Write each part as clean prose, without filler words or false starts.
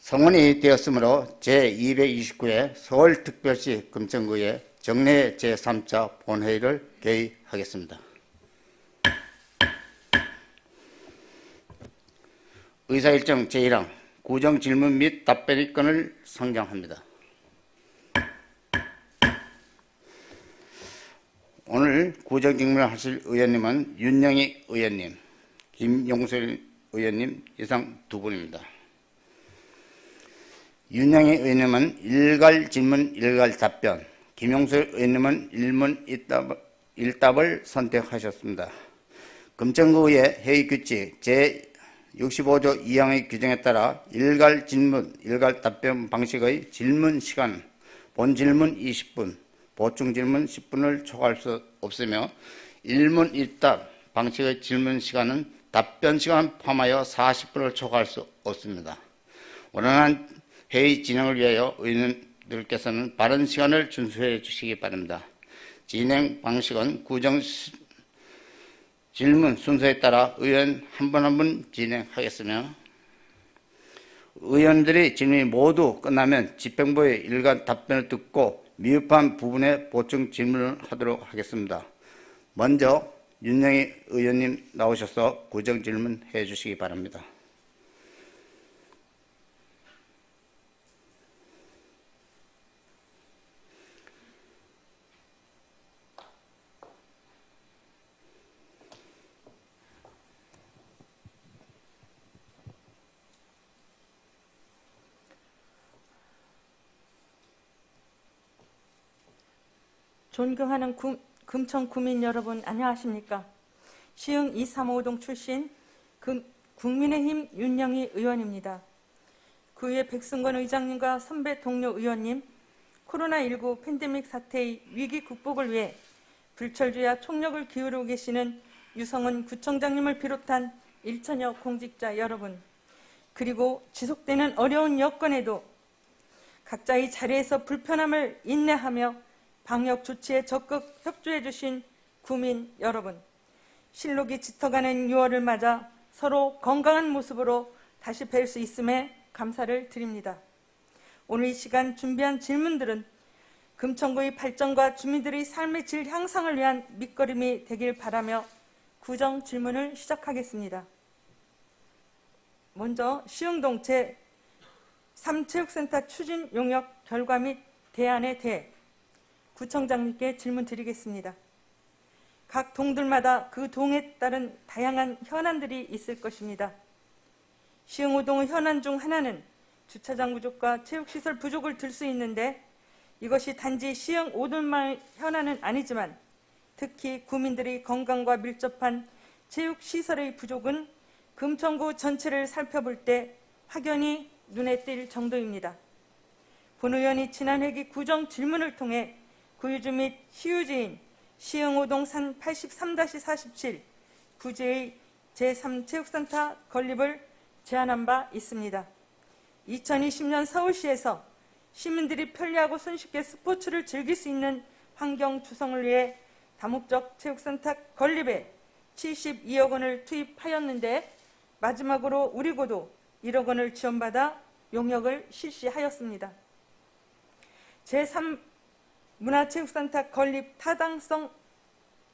성원이 되었으므로 제229회 서울특별시 금천구의 정례 제3차 본회의를 개의하겠습니다. 의사일정 제1항 구정질문 및 답변의 건을 상정합니다. 오늘 구정질문을 하실 의원님은 윤영희 의원님, 김용술 의원님 이상 두 분입니다. 윤영희 의원님은 일괄 질문, 일괄 답변, 김용술 의원님은 일문 일답을 선택하셨습니다. 금천구의 회의규칙 제65조 2항의 규정에 따라 일괄 질문, 일괄 답변 방식의 질문 시간, 본질문 20분, 보충질문 10분을 초과할 수 없으며 일문 일답 방식의 질문 시간은 답변 시간을 포함하여 40분을 초과할 수 없습니다. 원활한 회의 진행을 위하여 의원님들께서는 바른 시간을 준수해 주시기 바랍니다. 진행 방식은 구정 질문 순서에 따라 의원 한 분 한 분 진행하겠으며 의원들의 질문이 모두 끝나면 집행부의 일괄 답변을 듣고 미흡한 부분에 보충 질문을 하도록 하겠습니다. 먼저 윤영희 의원님 나오셔서 구정 질문해 주시기 바랍니다. 존경하는 금천 구민 여러분 안녕하십니까? 시흥 2355동 출신 국민의힘 윤영희 의원입니다. 구의 백승건 의장님과 선배 동료 의원님, 코로나19 팬데믹 사태의 위기 극복을 위해 불철주야 총력을 기울이고 계시는 유성은 구청장님을 비롯한 일천여 공직자 여러분, 그리고 지속되는 어려운 여건에도 각자의 자리에서 불편함을 인내하며 방역 조치에 적극 협조해 주신 구민 여러분, 실록이 짙어가는 6월을 맞아 서로 건강한 모습으로 다시 뵐 수 있음에 감사를 드립니다. 오늘 이 시간 준비한 질문들은 금천구의 발전과 주민들의 삶의 질 향상을 위한 밑거름이 되길 바라며 구정 질문을 시작하겠습니다. 먼저 시흥동 제3체육센터 추진 용역 결과 및 대안에 대해 구청장님께 질문 드리겠습니다. 각 동들마다 그 동에 따른 다양한 현안들이 있을 것입니다. 시흥 5동의 현안 중 하나는 주차장 부족과 체육시설 부족을 들 수 있는데 이것이 단지 시흥 5동만의 현안은 아니지만 특히 구민들의 건강과 밀접한 체육시설의 부족은 금천구 전체를 살펴볼 때 확연히 눈에 띌 정도입니다. 본 의원이 지난 회기 구정 질문을 통해 구유주 및 시유지인 시흥 5동 산 83-47 부지의 제3체육센터 건립을 제안한 바 있습니다. 2020년 서울시에서 시민들이 편리하고 손쉽게 스포츠를 즐길 수 있는 환경 조성을 위해 다목적 체육센터 건립에 72억 원을 투입하였는데 마지막으로 우리고도 1억 원을 지원받아 용역을 실시하였습니다. 제3 문화체육센터 건립 타당성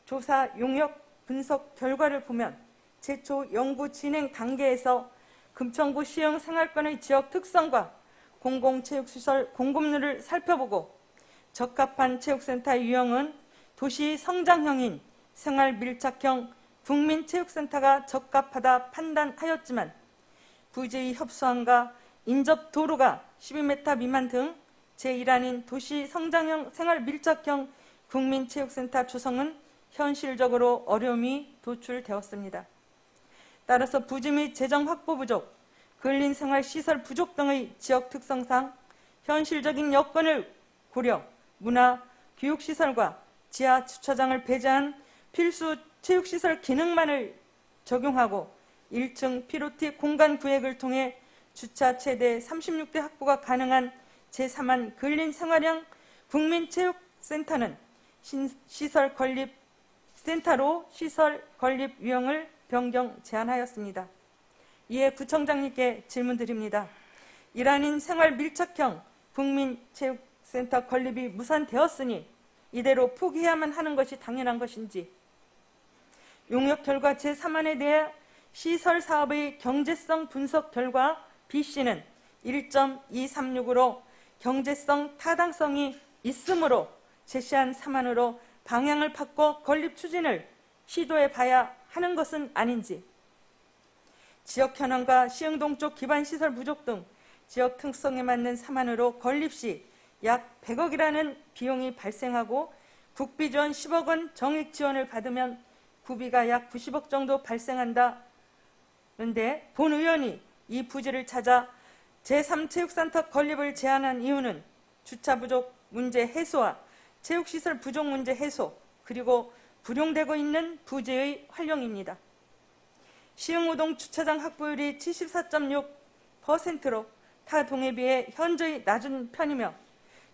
조사 용역 분석 결과를 보면 최초 연구 진행 단계에서 금천구 시흥 생활권의 지역 특성과 공공체육시설 공급률을 살펴보고 적합한 체육센터 유형은 도시 성장형인 생활밀착형 국민체육센터가 적합하다 판단하였지만 부지의 협소함과 인접 도로가 12m 미만 등 제1항인 도시 성장형 생활밀착형 국민체육센터 조성은 현실적으로 어려움이 도출되었습니다. 따라서 부지 및 재정 확보 부족, 근린생활시설 부족 등의 지역 특성상 현실적인 여건을 고려 문화, 교육시설과 지하 주차장을 배제한 필수 체육시설 기능만을 적용하고 1층 피로티 공간 구획을 통해 주차 최대 36대 확보가 가능한 제3항 근린생활형 국민체육센터는 시설 건립 센터로 시설 건립 유형을 변경 제안하였습니다. 이에 구청장님께 질문드립니다. 일환인 생활 밀착형 국민체육센터 건립이 무산되었으니 이대로 포기해야만 하는 것이 당연한 것인지, 용역 결과 제3안에 대해 시설 사업의 경제성 분석 결과 B씨는 1.236으로 경제성 타당성이 있으므로 제시한 3안으로 방향을 바꿔 건립 추진을 시도해 봐야 하는 것은 아닌지, 지역 현황과 시흥동 쪽 기반 시설 부족 등 지역 특성에 맞는 3안으로 건립 시 약 100억이라는 비용이 발생하고 국비 지원 10억 원 정액 지원을 받으면 구비가 약 90억 정도 발생한다는데, 본 의원이 이 부지를 찾아 제3체육센터 건립을 제안한 이유는 주차 부족 문제 해소와 체육시설 부족 문제 해소, 그리고 불용되고 있는 부지의 활용입니다. 시흥우동 주차장 확보율이 74.6%로 타 동에 비해 현저히 낮은 편이며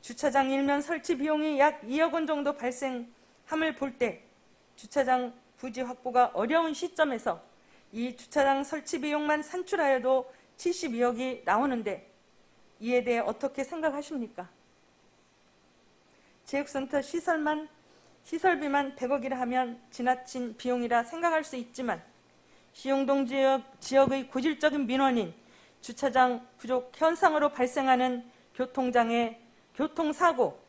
주차장 일면 설치 비용이 약 2억 원 정도 발생함을 볼 때 주차장 부지 확보가 어려운 시점에서 이 주차장 설치 비용만 산출하여도 72억이 나오는데 이에 대해 어떻게 생각하십니까? 체육센터 시설비만 100억이라 하면 지나친 비용이라 생각할 수 있지만 시흥동 지역의 고질적인 민원인 주차장 부족 현상으로 발생하는 교통장애, 교통사고,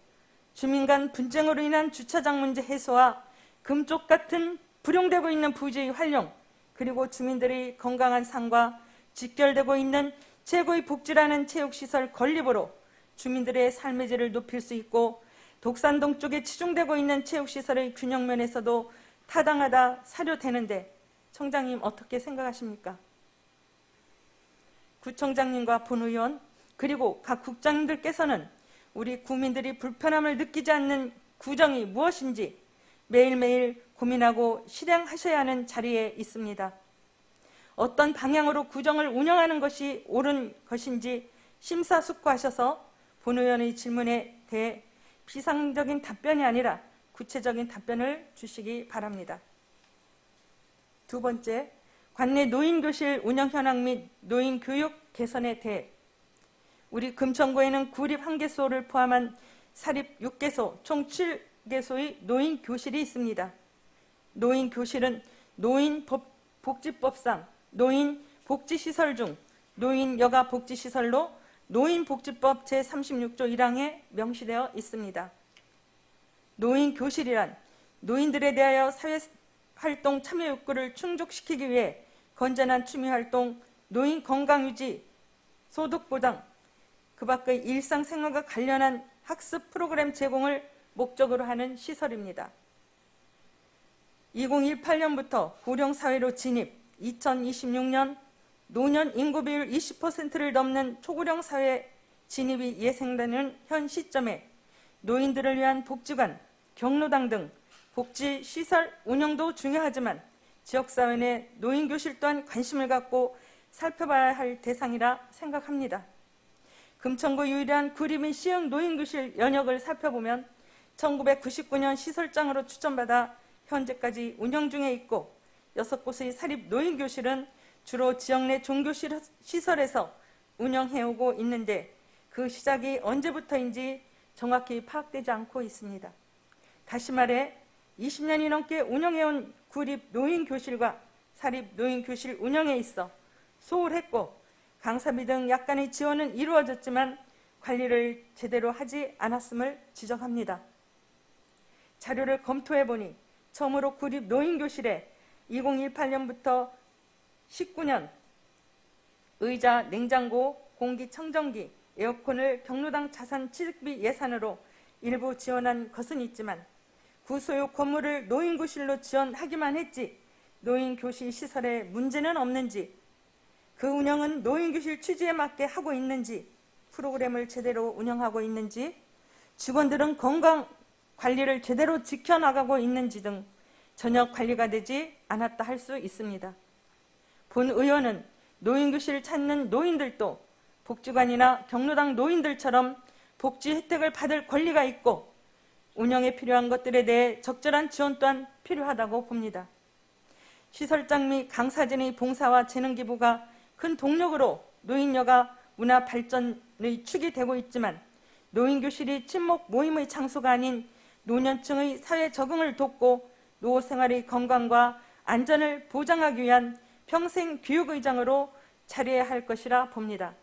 주민 간 분쟁으로 인한 주차장 문제 해소와 금쪽 같은 불용되고 있는 부지의 활용, 그리고 주민들의 건강한 삶과 직결되고 있는 최고의 복지라는 체육시설 건립으로 주민들의 삶의 질을 높일 수 있고 독산동 쪽에 치중되고 있는 체육시설의 균형면에서도 타당하다 사료되는데 청장님 어떻게 생각하십니까? 구청장님과 본의원 그리고 각 국장님들께서는 우리 국민들이 불편함을 느끼지 않는 구정이 무엇인지 매일매일 고민하고 실행하셔야 하는 자리에 있습니다. 어떤 방향으로 구정을 운영하는 것이 옳은 것인지 심사숙고하셔서 본의원의 질문에 대해 피상적인 답변이 아니라 구체적인 답변을 주시기 바랍니다. 두 번째, 관내 노인교실 운영 현황 및 노인교육 개선에 대해 우리 금천구에는 구립 1개소를 포함한 사립 6개소, 총 7개소의 노인교실이 있습니다. 노인교실은 노인복지법상 노인복지시설 중 노인여가복지시설로 노인복지법 제36조 1항에 명시되어 있습니다. 노인교실이란 노인들에 대하여 사회활동 참여 욕구를 충족시키기 위해 건전한 취미활동, 노인 건강유지, 소득보장, 그 밖의 일상생활과 관련한 학습 프로그램 제공을 목적으로 하는 시설입니다. 2018년부터 고령사회로 진입, 2026년 노년 인구 비율 20%를 넘는 초고령 사회 진입이 예상되는 현 시점에 노인들을 위한 복지관, 경로당 등 복지시설 운영도 중요하지만 지역사회 내 노인교실 또한 관심을 갖고 살펴봐야 할 대상이라 생각합니다. 금천구 유일한 구립 및 시흥 노인교실 연역을 살펴보면 1999년 시설장으로 추천받아 현재까지 운영 중에 있고 6곳의 사립 노인교실은 주로 지역 내 종교시설에서 운영해오고 있는데 그 시작이 언제부터인지 정확히 파악되지 않고 있습니다. 다시 말해 20년이 넘게 운영해온 구립 노인교실과 사립 노인교실 운영에 있어 소홀했고 강사비 등 약간의 지원은 이루어졌지만 관리를 제대로 하지 않았음을 지적합니다. 자료를 검토해보니 처음으로 구립 노인교실에 2018년부터 19년 의자, 냉장고, 공기청정기, 에어컨을 경로당 자산 취득비 예산으로 일부 지원한 것은 있지만 구소유 건물을 노인교실로 지원하기만 했지 노인교실 시설에 문제는 없는지, 그 운영은 노인교실 취지에 맞게 하고 있는지, 프로그램을 제대로 운영하고 있는지, 직원들은 건강 관리를 제대로 지켜나가고 있는지 등 전혀 관리가 되지 않았다 할 수 있습니다. 본 의원은 노인교실을 찾는 노인들도 복지관이나 경로당 노인들처럼 복지 혜택을 받을 권리가 있고 운영에 필요한 것들에 대해 적절한 지원 또한 필요하다고 봅니다. 시설장 및 강사진의 봉사와 재능 기부가 큰 동력으로 노인여가 문화 발전의 축이 되고 있지만 노인교실이 친목 모임의 장소가 아닌 노년층의 사회 적응을 돕고 노후 생활의 건강과 안전을 보장하기 위한 평생 교육의장으로 자리해야 할 것이라 봅니다.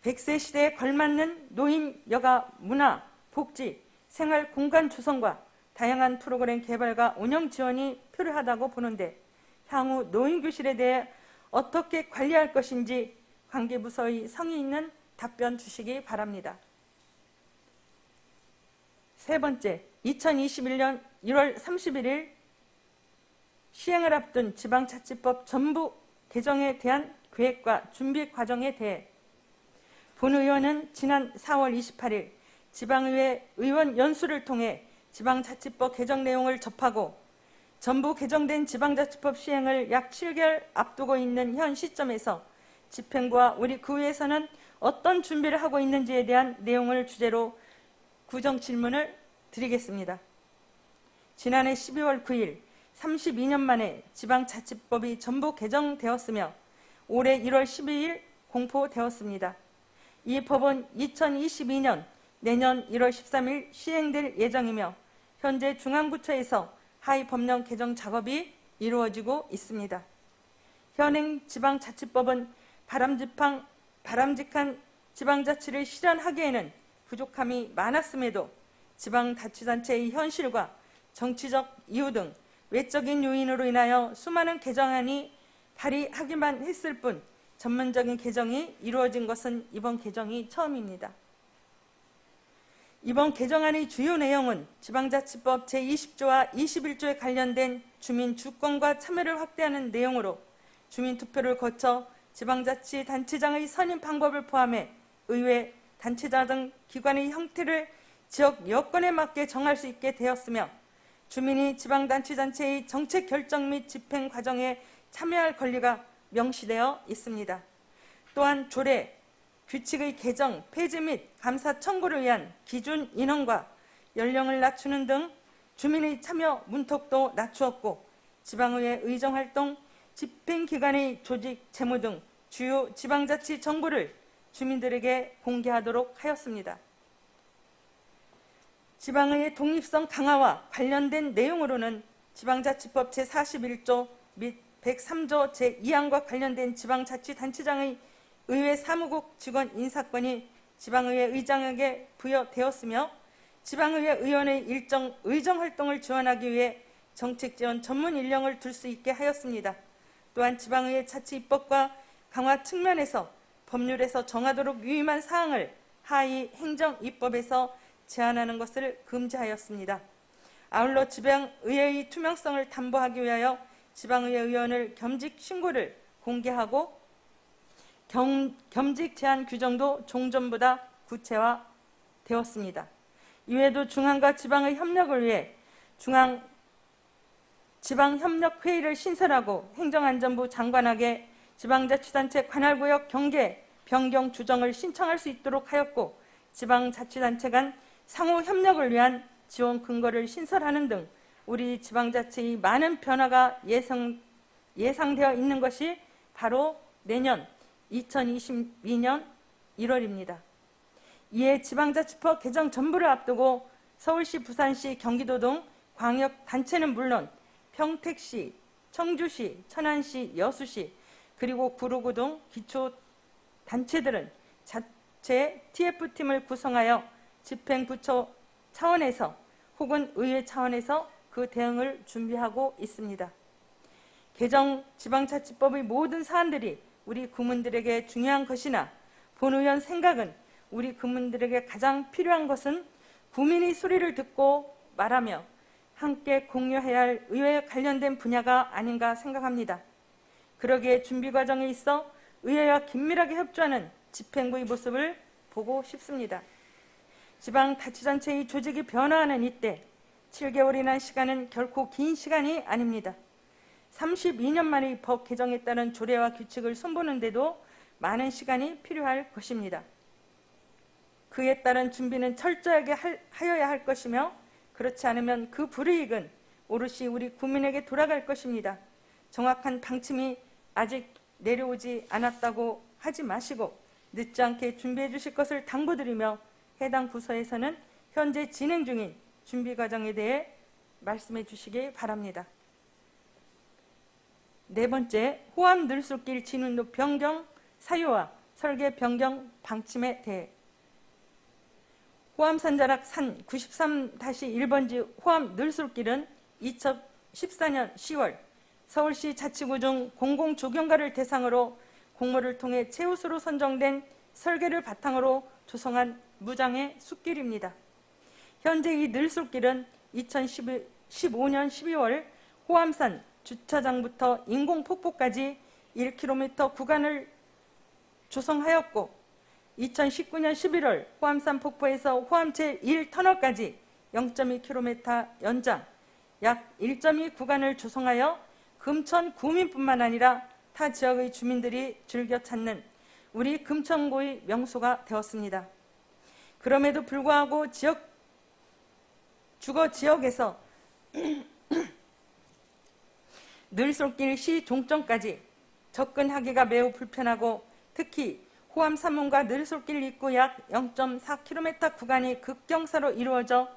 100세 시대에 걸맞는 노인 여가 문화, 복지, 생활 공간 조성과 다양한 프로그램 개발과 운영 지원이 필요하다고 보는데 향후 노인교실에 대해 어떻게 관리할 것인지 관계부서의 성의 있는 답변 주시기 바랍니다. 세 번째, 2021년 1월 31일 시행을 앞둔 지방자치법 전부 개정에 대한 계획과 준비 과정에 대해 본 의원은 지난 4월 28일 지방의회 의원 연수를 통해 지방자치법 개정 내용을 접하고 전부 개정된 지방자치법 시행을 약 7개월 앞두고 있는 현 시점에서 집행부와 우리 구의에서는 어떤 준비를 하고 있는지에 대한 내용을 주제로 구정 질문을 드리겠습니다. 지난해 12월 9일 32년 만에 지방자치법이 전부 개정되었으며 올해 1월 12일 공포되었습니다. 이 법은 2022년 내년 1월 13일 시행될 예정이며 현재 중앙부처에서 하위법령 개정 작업이 이루어지고 있습니다. 현행 지방자치법은 바람직한 지방자치를 실현하기에는 부족함이 많았음에도 지방자치단체의 현실과 정치적 이유 등 외적인 요인으로 인하여 수많은 개정안이 발의하기만 했을 뿐 전문적인 개정이 이루어진 것은 이번 개정이 처음입니다. 이번 개정안의 주요 내용은 지방자치법 제20조와 21조에 관련된 주민 주권과 참여를 확대하는 내용으로 주민투표를 거쳐 지방자치단체장의 선임 방법을 포함해 의회, 단체장 등 기관의 형태를 지역 여건에 맞게 정할 수 있게 되었으며 주민이 지방자치단체의 정책 결정 및 집행 과정에 참여할 권리가 명시되어 있습니다. 또한 조례, 규칙의 개정, 폐지 및 감사 청구를 위한 기준 인원과 연령을 낮추는 등 주민의 참여 문턱도 낮추었고 지방의회 의정활동, 집행기관의 조직, 재무 등 주요 지방자치 정보를 주민들에게 공개하도록 하였습니다. 지방의회 독립성 강화와 관련된 내용으로는 지방자치법 제41조 및 103조 제2항과 관련된 지방자치단체장의 의회 사무국 직원 인사권이 지방의회 의장에게 부여되었으며 지방의회 의원의 일정 의정활동을 지원하기 위해 정책지원 전문 인력을 둘 수 있게 하였습니다. 또한 지방의회 자치 입법과 강화 측면에서 법률에서 정하도록 유임한 사항을 하위 행정입법에서 제한하는 것을 금지하였습니다. 아울러 지방의회의 투명성을 담보하기 위하여 지방의회 의원을 겸직 신고를 공개하고 겸직 제한 규정도 종전보다 구체화되었습니다. 이외에도 중앙과 지방의 협력을 위해 지방협력회의를 신설하고 행정안전부 장관에게 지방자치단체 관할구역 경계 변경 조정을 신청할 수 있도록 하였고 지방자치단체 간 상호 협력을 위한 지원 근거를 신설하는 등 우리 지방자치의 많은 변화가 예상되어 있는 것이 바로 내년 2022년 1월입니다. 이에 지방자치법 개정 전부를 앞두고 서울시, 부산시, 경기도 등 광역단체는 물론 평택시, 청주시, 천안시, 여수시 그리고 구로구 등 기초단체들은 자체 TF팀을 구성하여 집행부처 차원에서 혹은 의회 차원에서 그 대응을 준비하고 있습니다. 개정 지방자치법의 모든 사안들이 우리 국민들에게 중요한 것이나 본 의원 생각은 우리 국민들에게 가장 필요한 것은 국민의 소리를 듣고 말하며 함께 공유해야 할 의회에 관련된 분야가 아닌가 생각합니다. 그러기에 준비 과정에 있어 의회와 긴밀하게 협조하는 집행부의 모습을 보고 싶습니다. 지방자치단체의 조직이 변화하는 이때 7개월이라는 시간은 결코 긴 시간이 아닙니다. 32년 만에 법 개정에 따른 조례와 규칙을 손보는데도 많은 시간이 필요할 것입니다. 그에 따른 준비는 철저하게 하여야 할 것이며 그렇지 않으면 그 불이익은 오롯이 우리 국민에게 돌아갈 것입니다. 정확한 방침이 아직 내려오지 않았다고 하지 마시고 늦지 않게 준비해 주실 것을 당부드리며 해당 부서에서는 현재 진행 중인 준비 과정에 대해 말씀해 주시기 바랍니다. 네 번째, 호암 늘술길 진입로 변경 사유와 설계 변경 방침에 대해 호암 산자락 산 93-1번지 호암 늘술길은 2014년 10월 서울시 자치구 중 공공조경가를 대상으로 공모를 통해 최우수로 선정된 설계를 바탕으로 조성한 무장의 숲길입니다. 현재 이 늘술길은 2015년 12월 호암산 주차장부터 인공폭포까지 1km 구간을 조성하였고 2019년 11월 호암산 폭포에서 호암 제1터널까지 0.2km 연장 약 1.2 구간을 조성하여 금천 구민뿐만 아니라 타 지역의 주민들이 즐겨 찾는 우리 금천구의 명소가 되었습니다. 그럼에도 불구하고 주거 지역에서 늘솔길 시 종점까지 접근하기가 매우 불편하고 특히 호암 산문과 늘솔길 입구 약 0.4km 구간이 급경사로 이루어져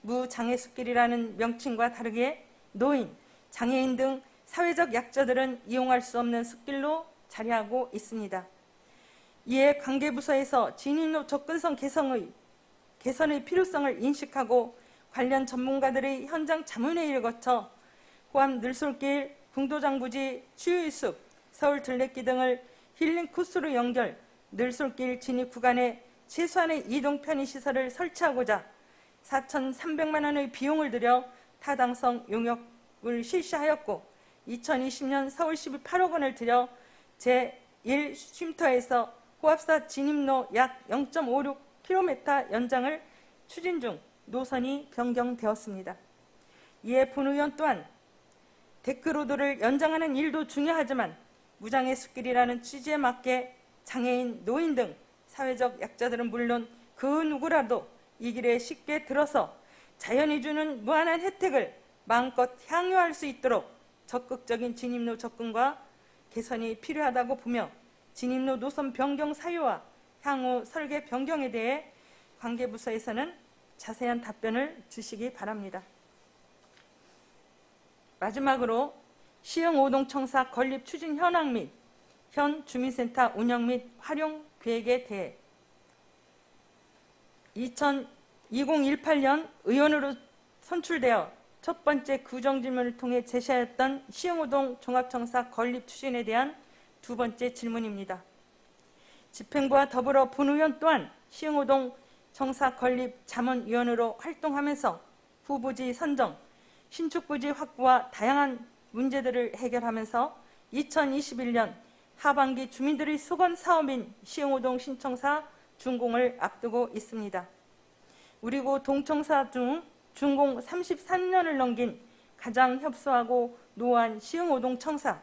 무장애숲길이라는 명칭과 다르게 노인, 장애인 등 사회적 약자들은 이용할 수 없는 숲길로 자리하고 있습니다. 이에 관계부서에서 진입로 접근성 개선의 필요성을 인식하고 관련 전문가들의 현장 자문회의를 거쳐 호암 늘솔길, 궁도장부지, 추유숲, 서울 들레길 등을 힐링 코스로 연결, 늘솔길 진입 구간에 최소한의 이동 편의시설을 설치하고자 4,300만 원의 비용을 들여 타당성 용역을 실시하였고 2020년 서울시비 8억 원을 들여 제1쉼터에서 호암사 진입로 약 0.56km 연장을 추진 중 노선이 변경되었습니다. 이에 본 의원 또한 데크로드를 연장하는 일도 중요하지만 무장애 숲길이라는 취지에 맞게 장애인, 노인 등 사회적 약자들은 물론 그 누구라도 이 길에 쉽게 들어서 자연이 주는 무한한 혜택을 마음껏 향유할 수 있도록 적극적인 진입로 접근과 개선이 필요하다고 보며 진입로 노선 변경 사유와 향후 설계 변경에 대해 관계부서에서는 자세한 답변을 주시기 바랍니다. 마지막으로 시흥 오동청사 건립 추진 현황 및 현 주민센터 운영 및 활용 계획에 대해 2018년 의원으로 선출되어 첫 번째 구정질문을 통해 제시하였던 시흥오동 종합청사 건립 추진에 대한 두 번째 질문입니다. 집행부와 더불어 본 의원 또한 시흥오동 청사 건립 자문위원으로 활동하면서 후보지 선정, 신축부지 확보와 다양한 문제들을 해결하면서 2021년 하반기 주민들의 수건 사업인 시흥오동 신청사 준공을 앞두고 있습니다. 그리고 동청사 중 준공 33년을 넘긴 가장 협소하고 노후한 시흥오동 청사.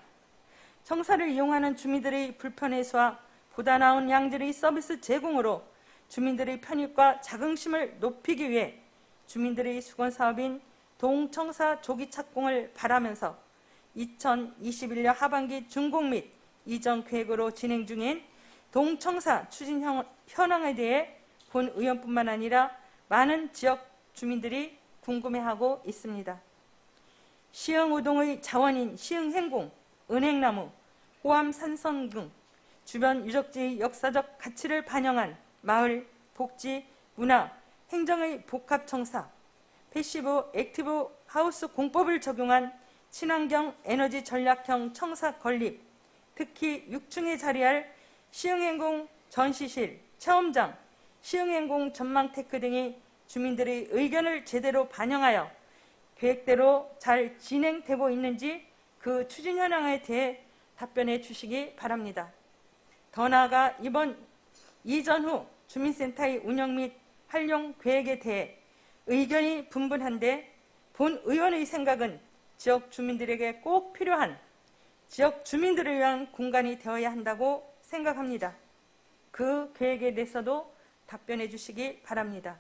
청사를 이용하는 주민들의 불편 해소와 보다 나은 양질의 서비스 제공으로 주민들의 편익과 자긍심을 높이기 위해 주민들의 수건 사업인 동청사 조기 착공을 바라면서 2021년 하반기 준공 및 이전 계획으로 진행 중인 동청사 추진 현황에 대해 본 의원뿐만 아니라 많은 지역 주민들이 궁금해하고 있습니다. 시흥우동의 자원인 시흥행궁, 은행나무, 호암 산성 등 주변 유적지의 역사적 가치를 반영한 마을, 복지, 문화, 행정의 복합청사, 패시브 액티브 하우스 공법을 적용한 친환경 에너지 전략형 청사 건립, 특히 6층에 자리할 시흥행궁 전시실, 체험장, 시흥행궁 전망테크 등이 주민들의 의견을 제대로 반영하여 계획대로 잘 진행되고 있는지 그 추진 현황에 대해 답변해 주시기 바랍니다. 더 나아가 이전 후 주민센터의 운영 및 활용 계획에 대해 의견이 분분한데 본 의원의 생각은 지역 주민들에게 꼭 필요한 지역 주민들을 위한 공간이 되어야 한다고 생각합니다. 그 계획에 대해서도 답변해 주시기 바랍니다.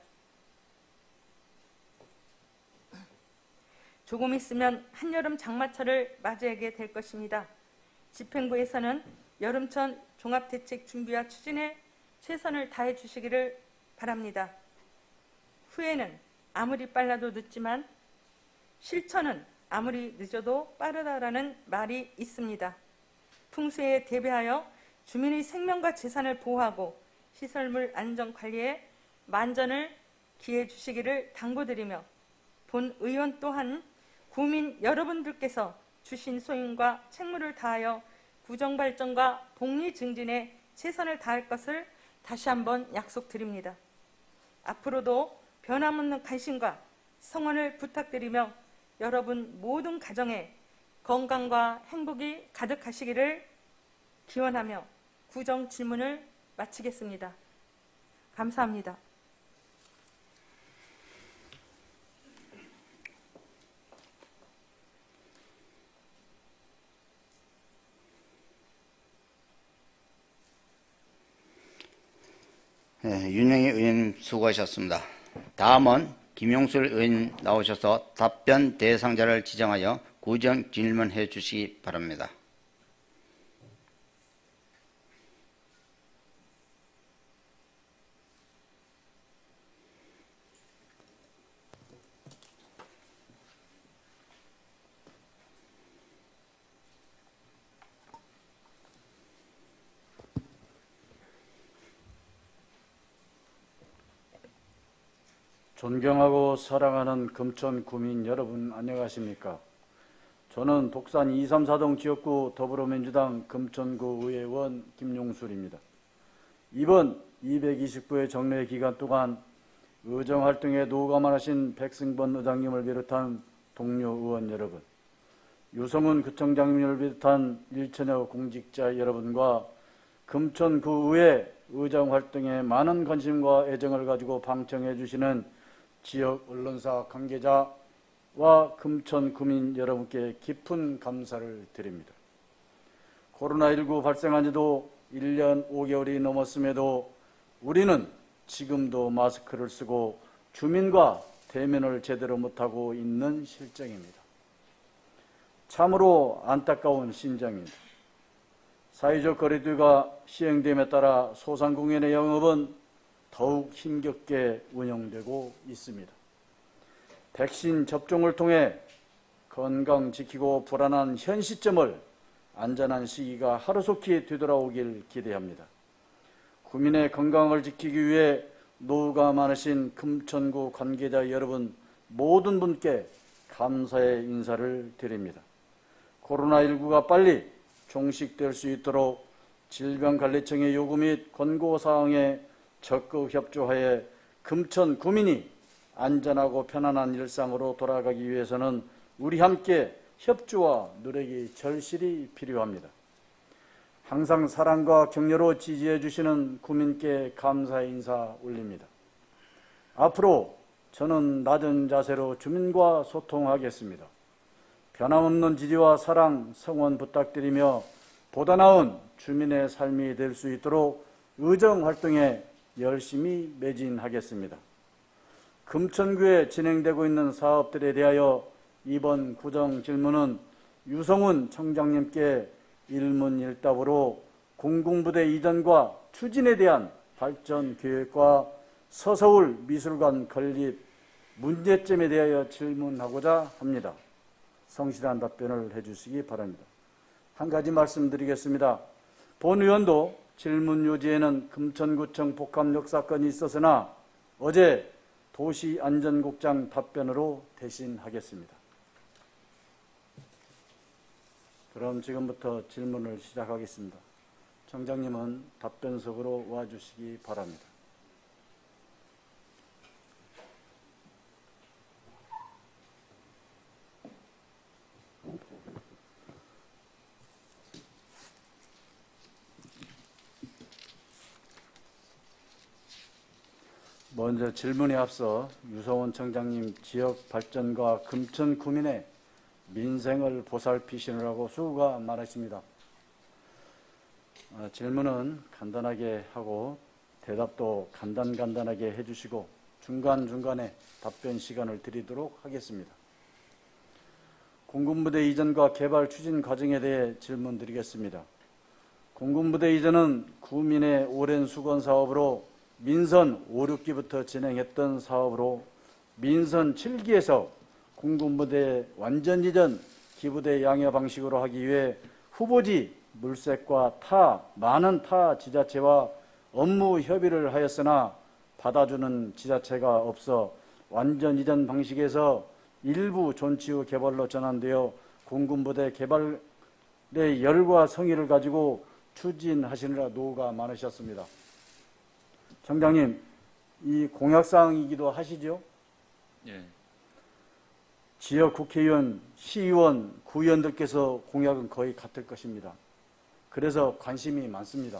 조금 있으면 한여름 장마철을 맞이하게 될 것입니다. 집행부에서는 여름철 종합대책 준비와 추진에 최선을 다해 주시기를 바랍니다. 후회는 아무리 빨라도 늦지만 실천은 아무리 늦어도 빠르다라는 말이 있습니다. 풍수에 대비하여 주민의 생명과 재산을 보호하고 시설물 안전 관리에 만전을 기해 주시기를 당부드리며 본 의원 또한 구민 여러분들께서 주신 소임과 책무를 다하여 구정 발전과 복리 증진에 최선을 다할 것을 다시 한번 약속드립니다. 앞으로도 변함없는 관심과 성원을 부탁드리며 여러분 모든 가정에 건강과 행복이 가득하시기를 기원하며 구정 질문을 마치겠습니다. 감사합니다. 네, 윤영희 의원님 수고하셨습니다. 다음은 김용술 의원 나오셔서 답변 대상자를 지정하여 구정 질문해 주시기 바랍니다. 존경하고 사랑하는 금천 구민 여러분 안녕하십니까? 저는 독산 234동 지역구 더불어민주당 금천구 의회의원 김용술입니다. 이번 229회 정례 기간 동안 의정활동에 노감하신 백승번 의장님을 비롯한 동료 의원 여러분, 유성훈 구청장님을 비롯한 일천여 공직자 여러분과 금천구의회 의정활동에 많은 관심과 애정을 가지고 방청해 주시는 지역 언론사 관계자와 금천 구민 여러분께 깊은 감사를 드립니다. 코로나19 발생한 지도 1년 5개월이 넘었음에도 우리는 지금도 마스크를 쓰고 주민과 대면을 제대로 못하고 있는 실정입니다. 참으로 안타까운 심정입니다. 사회적 거리두기가 시행됨에 따라 소상공인의 영업은 더욱 힘겹게 운영되고 있습니다. 백신 접종을 통해 건강 지키고 불안한 현 시점을 안전한 시기가 하루속히 되돌아오길 기대합니다. 구민의 건강을 지키기 위해 노후가 많으신 금천구 관계자 여러분 모든 분께 감사의 인사를 드립니다. 코로나19가 빨리 종식될 수 있도록 질병관리청의 요구 및 권고사항에 적극 협조하여 금천 구민이 안전하고 편안한 일상으로 돌아가기 위해서는 우리 함께 협조와 노력이 절실히 필요합니다. 항상 사랑과 격려로 지지해 주시는 구민께 감사의 인사 올립니다. 앞으로 저는 낮은 자세로 주민과 소통하겠습니다. 변함없는 지지와 사랑, 성원 부탁드리며 보다 나은 주민의 삶이 될 수 있도록 의정활동에 열심히 매진하겠습니다. 금천구에 진행되고 있는 사업들에 대하여 이번 구정 질문은 유성훈 청장님께 일문일답으로 공공부대 이전과 추진에 대한 발전 계획과 서서울 미술관 건립 문제점에 대하여 질문하고자 합니다. 성실한 답변을 해주시기 바랍니다. 한 가지 말씀드리겠습니다. 본 의원도 질문 요지에는 금천구청 복합역 사건이 있었으나 어제 도시안전국장 답변으로 대신하겠습니다. 그럼 지금부터 질문을 시작하겠습니다. 청장님은 답변석으로 와주시기 바랍니다. 먼저 질문에 앞서 유성훈 청장님 지역 발전과 금천 구민의 민생을 보살피시느라고 수고가 많으십니다. 질문은 간단하게 하고 대답도 간단하게 해주시고 중간중간에 답변 시간을 드리도록 하겠습니다. 공군부대 이전과 개발 추진 과정에 대해 질문 드리겠습니다. 공군부대 이전은 구민의 오랜 수건 사업으로 민선 5, 6기부터 진행했던 사업으로 민선 7기에서 공군부대 완전 이전 기부대 양여 방식으로 하기 위해 후보지 물색과 많은 타 지자체와 업무 협의를 하였으나 받아주는 지자체가 없어 완전 이전 방식에서 일부 존치 후 개발로 전환되어 공군부대 개발의 열과 성의를 가지고 추진하시느라 노고가 많으셨습니다. 청장님, 이 공약사항이기도 하시죠? 예. 지역 국회의원, 시의원, 구의원들께서 공약은 거의 같을 것입니다. 그래서 관심이 많습니다.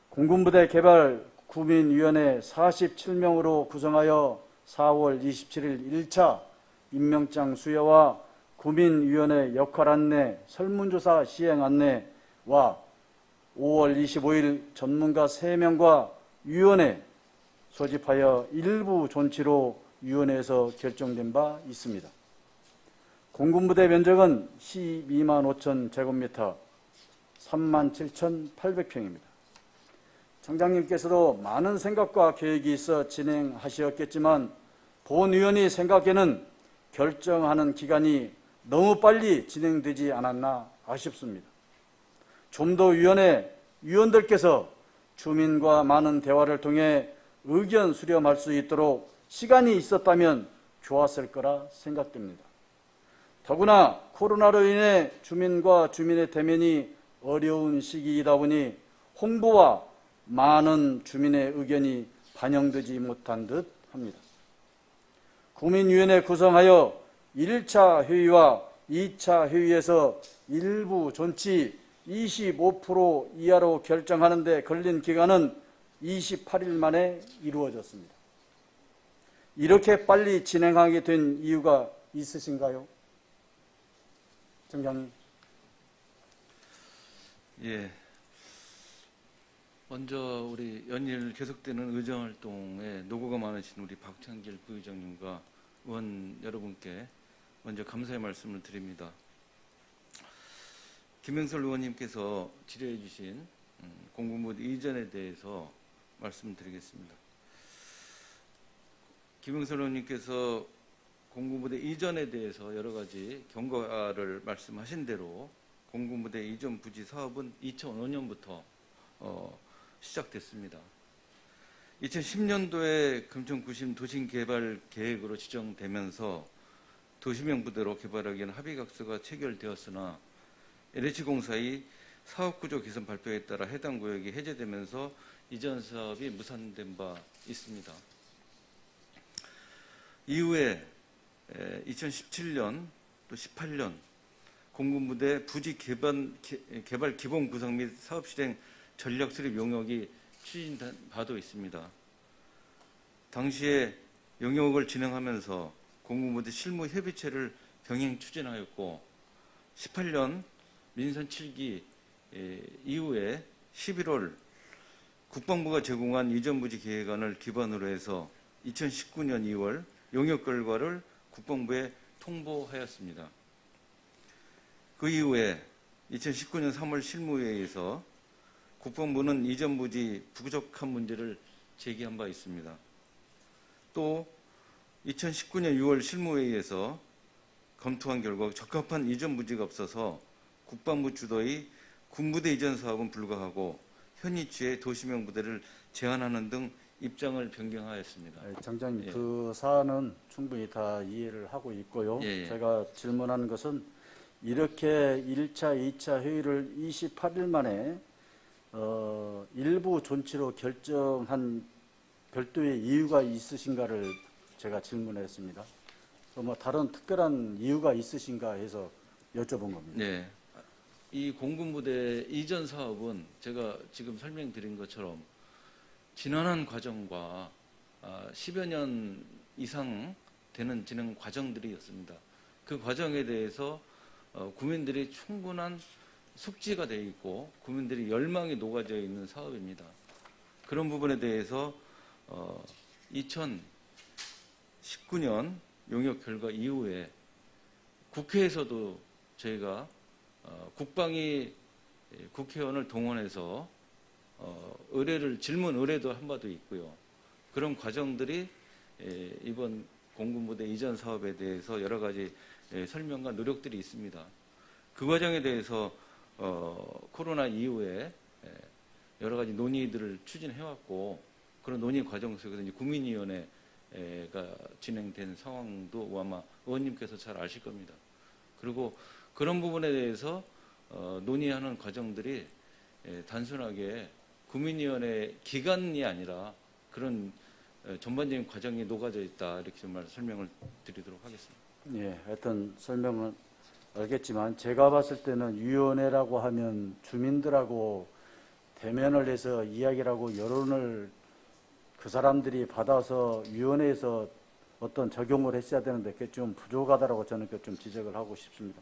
공군부대 개발 구민위원회 47명으로 구성하여 4월 27일 1차 임명장 수여와 구민위원회 역할 안내, 설문조사 시행 안내와 5월 25일 전문가 3명과 위원회 소집하여 일부 존치로 위원회에서 결정된 바 있습니다. 공군부대 면적은 12만 5천 제곱미터, 3만 7,800평입니다. 청장님께서도 많은 생각과 계획이 있어 진행하셨겠지만 본위원이 생각에는 결정하는 기간이 너무 빨리 진행되지 않았나 아쉽습니다. 좀 더 위원들께서 주민과 많은 대화를 통해 의견 수렴할 수 있도록 시간이 있었다면 좋았을 거라 생각됩니다. 더구나 코로나로 인해 주민과 주민의 대면이 어려운 시기이다 보니 홍보와 많은 주민의 의견이 반영되지 못한 듯 합니다. 구민위원회 구성하여 1차 회의와 2차 회의에서 일부 존치 25% 이하로 결정하는 데 걸린 기간은 28일 만에 이루어졌습니다. 이렇게 빨리 진행하게 된 이유가 있으신가요? 청장님. 예. 먼저 우리 연일 계속되는 의정활동에 노고가 많으신 우리 박창길 부의장님과 의원 여러분께 먼저 감사의 말씀을 드립니다. 김영설 의원님께서 질의해 주신 공군부대 이전에 대해서 말씀드리겠습니다. 김영설 의원님께서 공군부대 이전에 대해서 여러 가지 경과를 말씀하신 대로 공군부대 이전 부지 사업은 2005년부터 시작됐습니다. 2010년도에 금천구심 도심개발 계획으로 지정되면서 도시명 부대로 개발하기에는 합의각서가 체결되었으나 LH공사의 사업구조 개선 발표에 따라 해당 구역이 해제되면서 이전 사업이 무산된 바 있습니다. 이후에 2017년 또 18년 공군부대 부지 개발 기본 구성 및 사업 실행 전략 수립 용역이 추진된 바도 있습니다. 당시에 용역을 진행하면서 공군부대 실무 협의체를 병행 추진하였고 18년 민선 7기 이후에 11월 국방부가 제공한 이전 부지 계획안을 기반으로 해서 2019년 2월 용역 결과를 국방부에 통보하였습니다. 그 이후에 2019년 3월 실무회의에서 국방부는 이전 부지 부족한 문제를 제기한 바 있습니다. 또 2019년 6월 실무회의에서 검토한 결과 적합한 이전 부지가 없어서 국방부 주도의 군부대 이전 사업은 불가하고 현위치의 도시명 부대를 제한하는 등 입장을 변경하였습니다. 장장님, 예. 그 사안은 충분히 다 이해를 하고 있고요. 예. 제가 질문하는 것은 이렇게 1차, 2차 회의를 28일 만에 일부 존치로 결정한 별도의 이유가 있으신가를 제가 질문했습니다. 뭐 다른 특별한 이유가 있으신가 해서 여쭤본 겁니다. 네. 이 공군부대 이전 사업은 제가 지금 설명드린 것처럼 지난한 과정과 10여 년 이상 되는 진행 과정들이었습니다. 그 과정에 대해서 국민들이 충분한 숙지가 되어 있고 국민들이 열망이 녹아져 있는 사업입니다. 그런 부분에 대해서 2019년 용역 결과 이후에 국회에서도 저희가 국방이 국회의원을 동원해서 질문 의뢰도 한 바도 있고요. 그런 과정들이 이번 공군부대 이전 사업에 대해서 여러 가지 설명과 노력들이 있습니다. 그 과정에 대해서 코로나 이후에 여러 가지 논의들을 추진해왔고, 그런 논의 과정 속에서 이제 국민위원회가 진행된 상황도 아마 의원님께서 잘 아실 겁니다. 그리고 그런 부분에 대해서 논의하는 과정들이 단순하게 국민위원회 기간이 아니라 그런 전반적인 과정이 녹아져 있다, 이렇게 정말 설명을 드리도록 하겠습니다. 예, 하여튼 설명은 알겠지만 제가 봤을 때는 위원회라고 하면 주민들하고 대면을 해서 이야기를 하고 여론을 그 사람들이 받아서 위원회에서 어떤 적용을 했어야 되는데 그게 좀 부족하다라고 저는 좀 지적을 하고 싶습니다.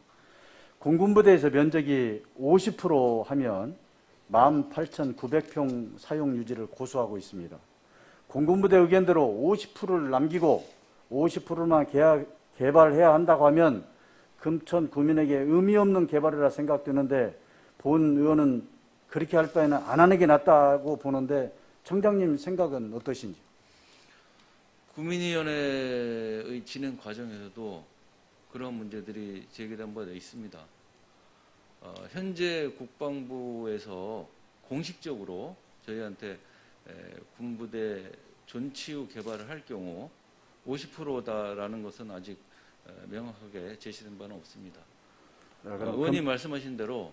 공군부대에서 면적이 50% 하면 18,900평 사용 유지를 고수하고 있습니다. 공군부대 의견대로 50%를 남기고 50%만 개발해야 한다고 하면 금천 구민에게 의미 없는 개발이라 생각되는데, 본 의원은 그렇게 할 바에는 안 하는 게 낫다고 보는데 청장님 생각은 어떠신지? 국민위원회의 진행 과정에서도 그런 문제들이 제기된 바가 있습니다. 현재 국방부에서 공식적으로 저희한테 군부대 존치후 개발을 할 경우 50%다라는 것은 아직 명확하게 제시된 바는 없습니다. 의원님 말씀하신 대로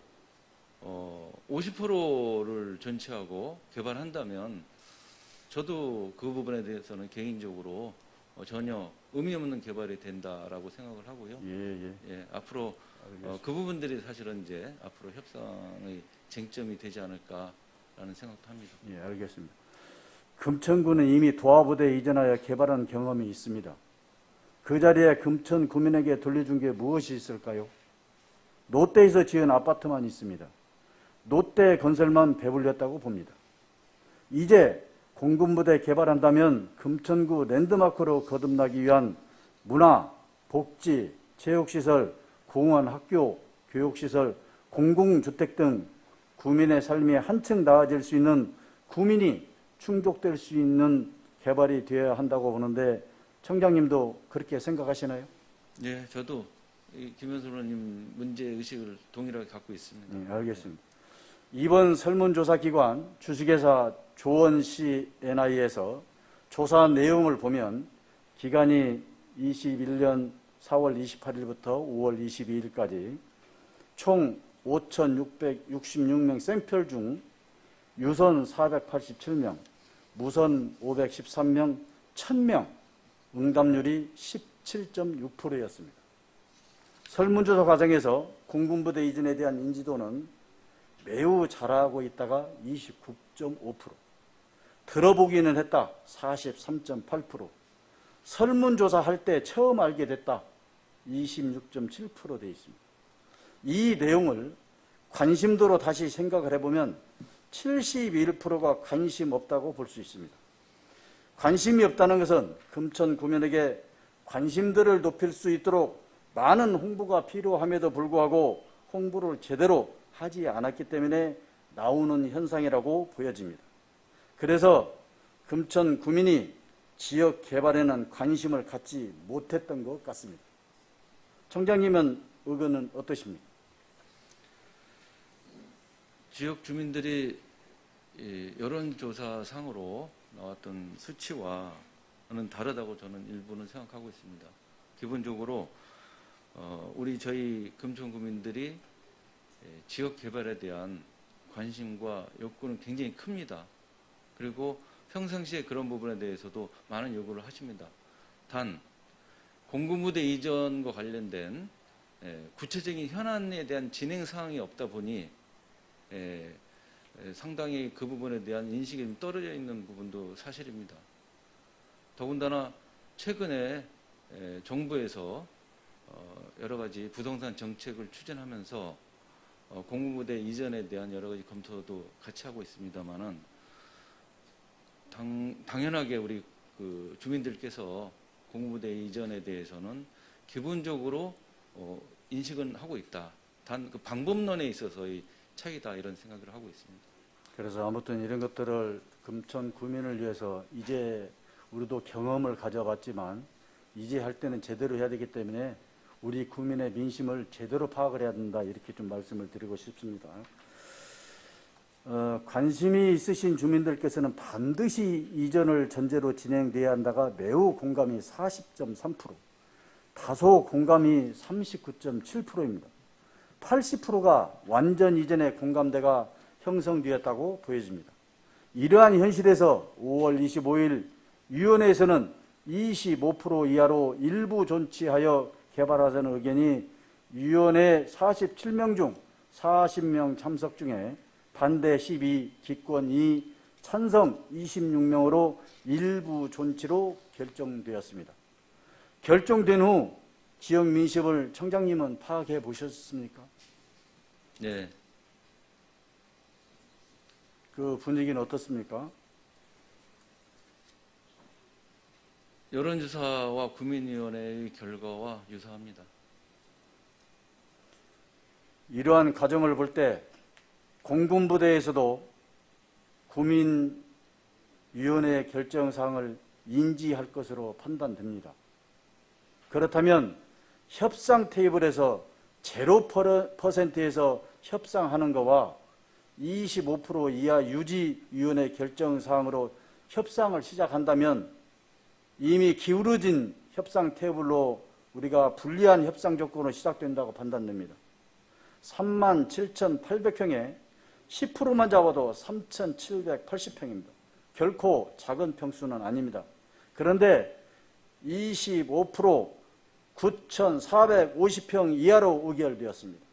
50%를 존치하고 개발한다면 저도 그 부분에 대해서는 개인적으로 전혀 의미 없는 개발이 된다라고 생각을 하고요. 예, 앞으로 그 부분들이 사실은 이제 앞으로 협상의 쟁점이 되지 않을까라는 생각도 합니다. 예, 알겠습니다. 금천구는 이미 도하부대에 이전하여 개발한 경험이 있습니다. 그 자리에 금천 구민에게 돌려준 게 무엇이 있을까요? 롯데에서 지은 아파트만 있습니다. 롯데 건설만 배불렸다고 봅니다. 이제 공군부대 개발한다면 금천구 랜드마크로 거듭나기 위한 문화, 복지, 체육시설, 공원, 학교, 교육시설, 공공주택 등 구민의 삶이 한층 나아질 수 있는, 구민이 충족될 수 있는 개발이 되어야 한다고 보는데 청장님도 그렇게 생각하시나요? 예, 저도 김현수 의원님 문제의식을 동일하게 갖고 있습니다. 네, 알겠습니다. 이번 설문조사기관 주식회사 조원 CNI에서 조사 내용을 보면 기간이 21년 4월 28일부터 5월 22일까지 총 5,666명 샘플 중 유선 487명, 무선 513명, 1,000명, 응답률이 17.6%였습니다. 설문조사 과정에서 공군부대 이전에 대한 인지도는 매우 잘하고 있다가 29.5%, 들어보기는 했다 43.8%, 설문조사할 때 처음 알게 됐다 26.7% 되어 있습니다. 이 내용을 관심도로 다시 생각을 해보면 71%가 관심 없다고 볼 수 있습니다. 관심이 없다는 것은 금천 구민에게 관심들을 높일 수 있도록 많은 홍보가 필요함에도 불구하고 홍보를 제대로 하지 않았기 때문에 나오는 현상이라고 보여집니다. 그래서 금천 구민이 지역 개발에는 관심을 갖지 못했던 것 같습니다. 청장님은 의견은 어떠십니까? 지역 주민들이 여론조사상으로 나왔던 수치와는 다르다고 저는 일부는 생각하고 있습니다. 기본적으로 저희 금천구민들이 지역 개발에 대한 관심과 욕구는 굉장히 큽니다. 그리고 평상시에 그런 부분에 대해서도 많은 요구를 하십니다. 단 공군부대 이전과 관련된 구체적인 현안에 대한 진행 사항이 없다 보니 상당히 그 부분에 대한 인식이 좀 떨어져 있는 부분도 사실입니다. 더군다나 최근에 정부에서 여러 가지 부동산 정책을 추진하면서 공군부대 이전에 대한 여러 가지 검토도 같이 하고 있습니다만은 당연하게 우리 그 주민들께서 공군부대 이전에 대해서는 기본적으로 인식은 하고 있다. 단 그 방법론에 있어서의 차이다 이런 생각을 하고 있습니다. 그래서 아무튼 이런 것들을 금천 구민을 위해서 이제 우리도 경험을 가져봤지만 이제 할 때는 제대로 해야 되기 때문에 우리 구민의 민심을 제대로 파악을 해야 된다 이렇게 좀 말씀을 드리고 싶습니다. 관심이 있으신 주민들께서는 반드시 이전을 전제로 진행돼야 한다가 매우 공감이 40.3%, 다소 공감이 39.7%입니다. 80%가 완전 이전의 공감대가 형성되었다고 보여집니다. 이러한 현실에서 5월 25일 위원회에서는 25% 이하로 일부 존치하여 개발하자는 의견이 위원회 47명 중 40명 참석 중에 반대 12, 기권 2, 찬성 26명으로 일부 존치로 결정되었습니다. 결정된 후 지역 민심을 청장님은 파악해 보셨습니까? 네, 그 분위기는 어떻습니까? 여론조사와 구민위원회의 결과와 유사합니다. 이러한 과정을 볼 때 공군부대에서도 구민위원회 결정사항을 인지할 것으로 판단됩니다. 그렇다면 협상 테이블에서 0%에서 협상하는 것과 25% 이하 유지위원회 결정사항으로 협상을 시작한다면 이미 기울어진 협상 테이블로 우리가 불리한 협상 조건으로 시작된다고 판단됩니다. 37,800평에 10%만 잡아도 3,780평입니다. 결코 작은 평수는 아닙니다. 그런데 25% 9,450평 이하로 의결되었습니다.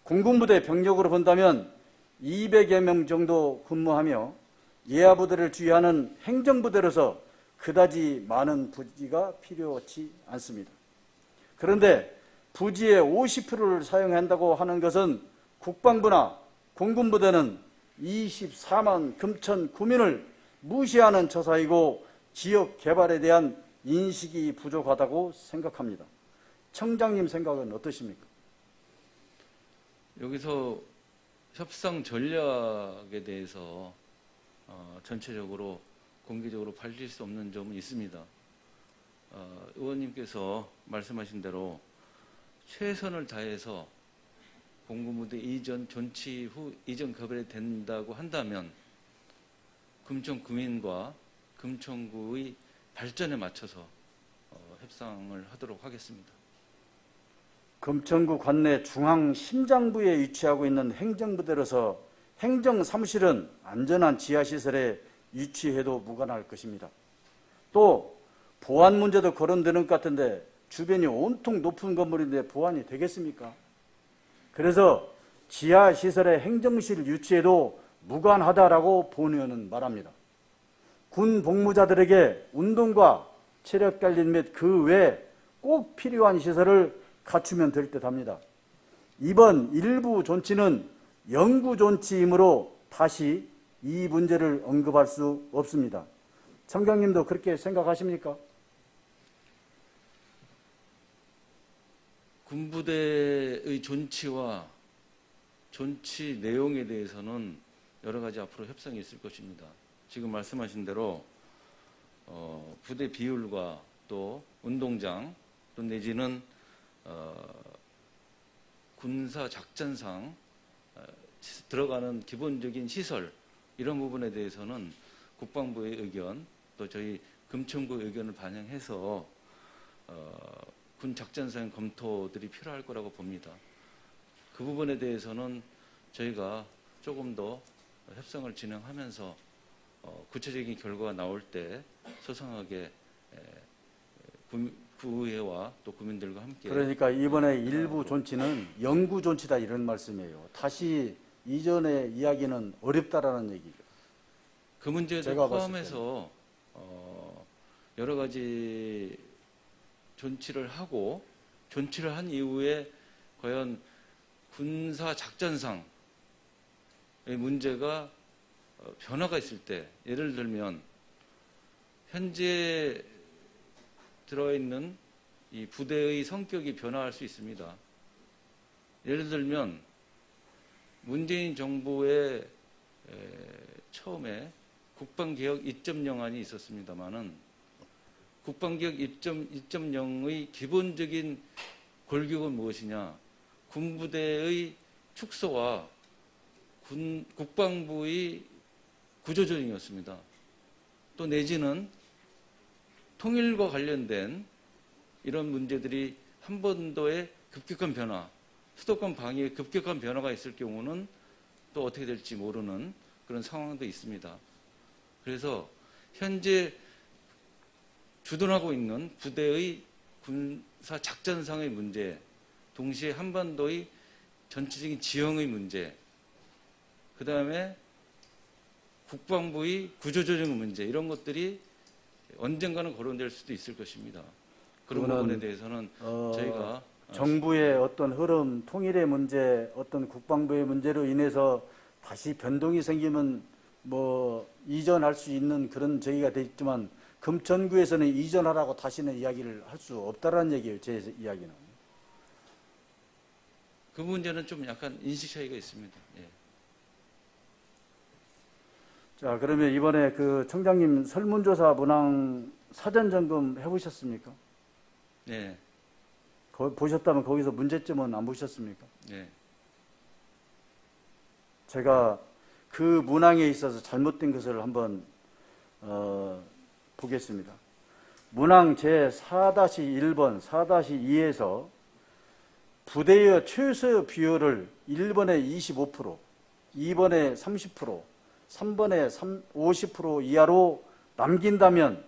공군부대 병력으로 본다면 200여 명 정도 근무하며 예하부대를 주의하는 행정부대로서 그다지 많은 부지가 필요치 않습니다. 그런데 부지의 50%를 사용한다고 하는 것은 국방부나 공군부대는 24만 금천 구민을 무시하는 처사이고 지역 개발에 대한 인식이 부족하다고 생각합니다. 청장님 생각은 어떠십니까? 여기서 협상 전략에 대해서 전체적으로 공개적으로 밝힐 수 없는 점은 있습니다. 의원님께서 말씀하신 대로 최선을 다해서 공군부대 이전 존치 후 이전 개발이 된다고 한다면 금천구민과 금천구의 발전에 맞춰서 협상을 하도록 하겠습니다. 금천구 관내 중앙 심장부에 위치하고 있는 행정부대로서 행정사무실은 안전한 지하시설에 위치해도 무관할 것입니다. 또 보안 문제도 거론되는 것 같은데 주변이 온통 높은 건물인데 보안이 되겠습니까? 그래서 지하시설에 행정실 유치해도 무관하다라고 본 의원은 말합니다. 군 복무자들에게 운동과 체력 관리 및 그 외 꼭 필요한 시설을 갖추면 될 듯합니다. 이번 일부 존치는 영구 존치이므로 다시 이 문제를 언급할 수 없습니다. 청장님도 그렇게 생각하십니까? 군부대의 존치와 존치 내용에 대해서는 여러 가지 앞으로 협상이 있을 것입니다. 지금 말씀하신 대로 부대 비율과 또 운동장 또 내지는 군사 작전상 들어가는 기본적인 시설 이런 부분에 대해서는 국방부의 의견 또 저희 금천구 의견을 반영해서 군 작전상 검토들이 필요할 거라고 봅니다. 그 부분에 대해서는 저희가 조금 더 협상을 진행하면서 구체적인 결과가 나올 때 소상하게 구의회와 또 국민들과 함께 그러니까 이번에 일부 존치는 영구 존치다 이런 말씀이에요. 다시 이전의 이야기는 어렵다라는 얘기죠. 그 문제도 제가 포함해서 여러 가지 존치를 하고 존치를 한 이후에 과연 군사 작전상의 문제가 변화가 있을 때 예를 들면 현재 들어있는 이 부대의 성격이 변화할 수 있습니다. 예를 들면 문재인 정부의 처음에 국방개혁 2.0안이 있었습니다마는 국방개혁 2.0의 기본적인 골격은 무엇이냐? 군부대의 축소와 국방부의 구조조정이었습니다. 또 내지는 통일과 관련된 이런 문제들이 한반도의 급격한 변화, 수도권 방위에 급격한 변화가 있을 경우는 또 어떻게 될지 모르는 그런 상황도 있습니다. 그래서 현재 주둔하고 있는 부대의 군사 작전상의 문제, 동시에 한반도의 전체적인 지형의 문제, 그 다음에 국방부의 구조조정 문제, 이런 것들이 언젠가는 거론될 수도 있을 것입니다. 그런 부분에 대해서는 저희가 정부의 어떤 흐름, 통일의 문제, 어떤 국방부의 문제로 인해서 다시 변동이 생기면 뭐 이전할 수 있는 그런 저희가 돼 있지만 금천구에서는 이전하라고 다시는 이야기를 할 수 없다라는 얘기예요. 제 이야기는. 그 문제는 좀 약간 인식 차이가 있습니다. 예. 자, 그러면 이번에 그 청장님 설문조사 문항 사전 점검 해보셨습니까? 네. 보셨다면 거기서 문제점은 안 보셨습니까? 네. 제가 그 문항에 있어서 잘못된 것을 한번 보겠습니다. 문항 제4-1번, 4-2에서 부대의 최소 비율을 1번에 25%, 2번에 30%, 3번에 50% 이하로 남긴다면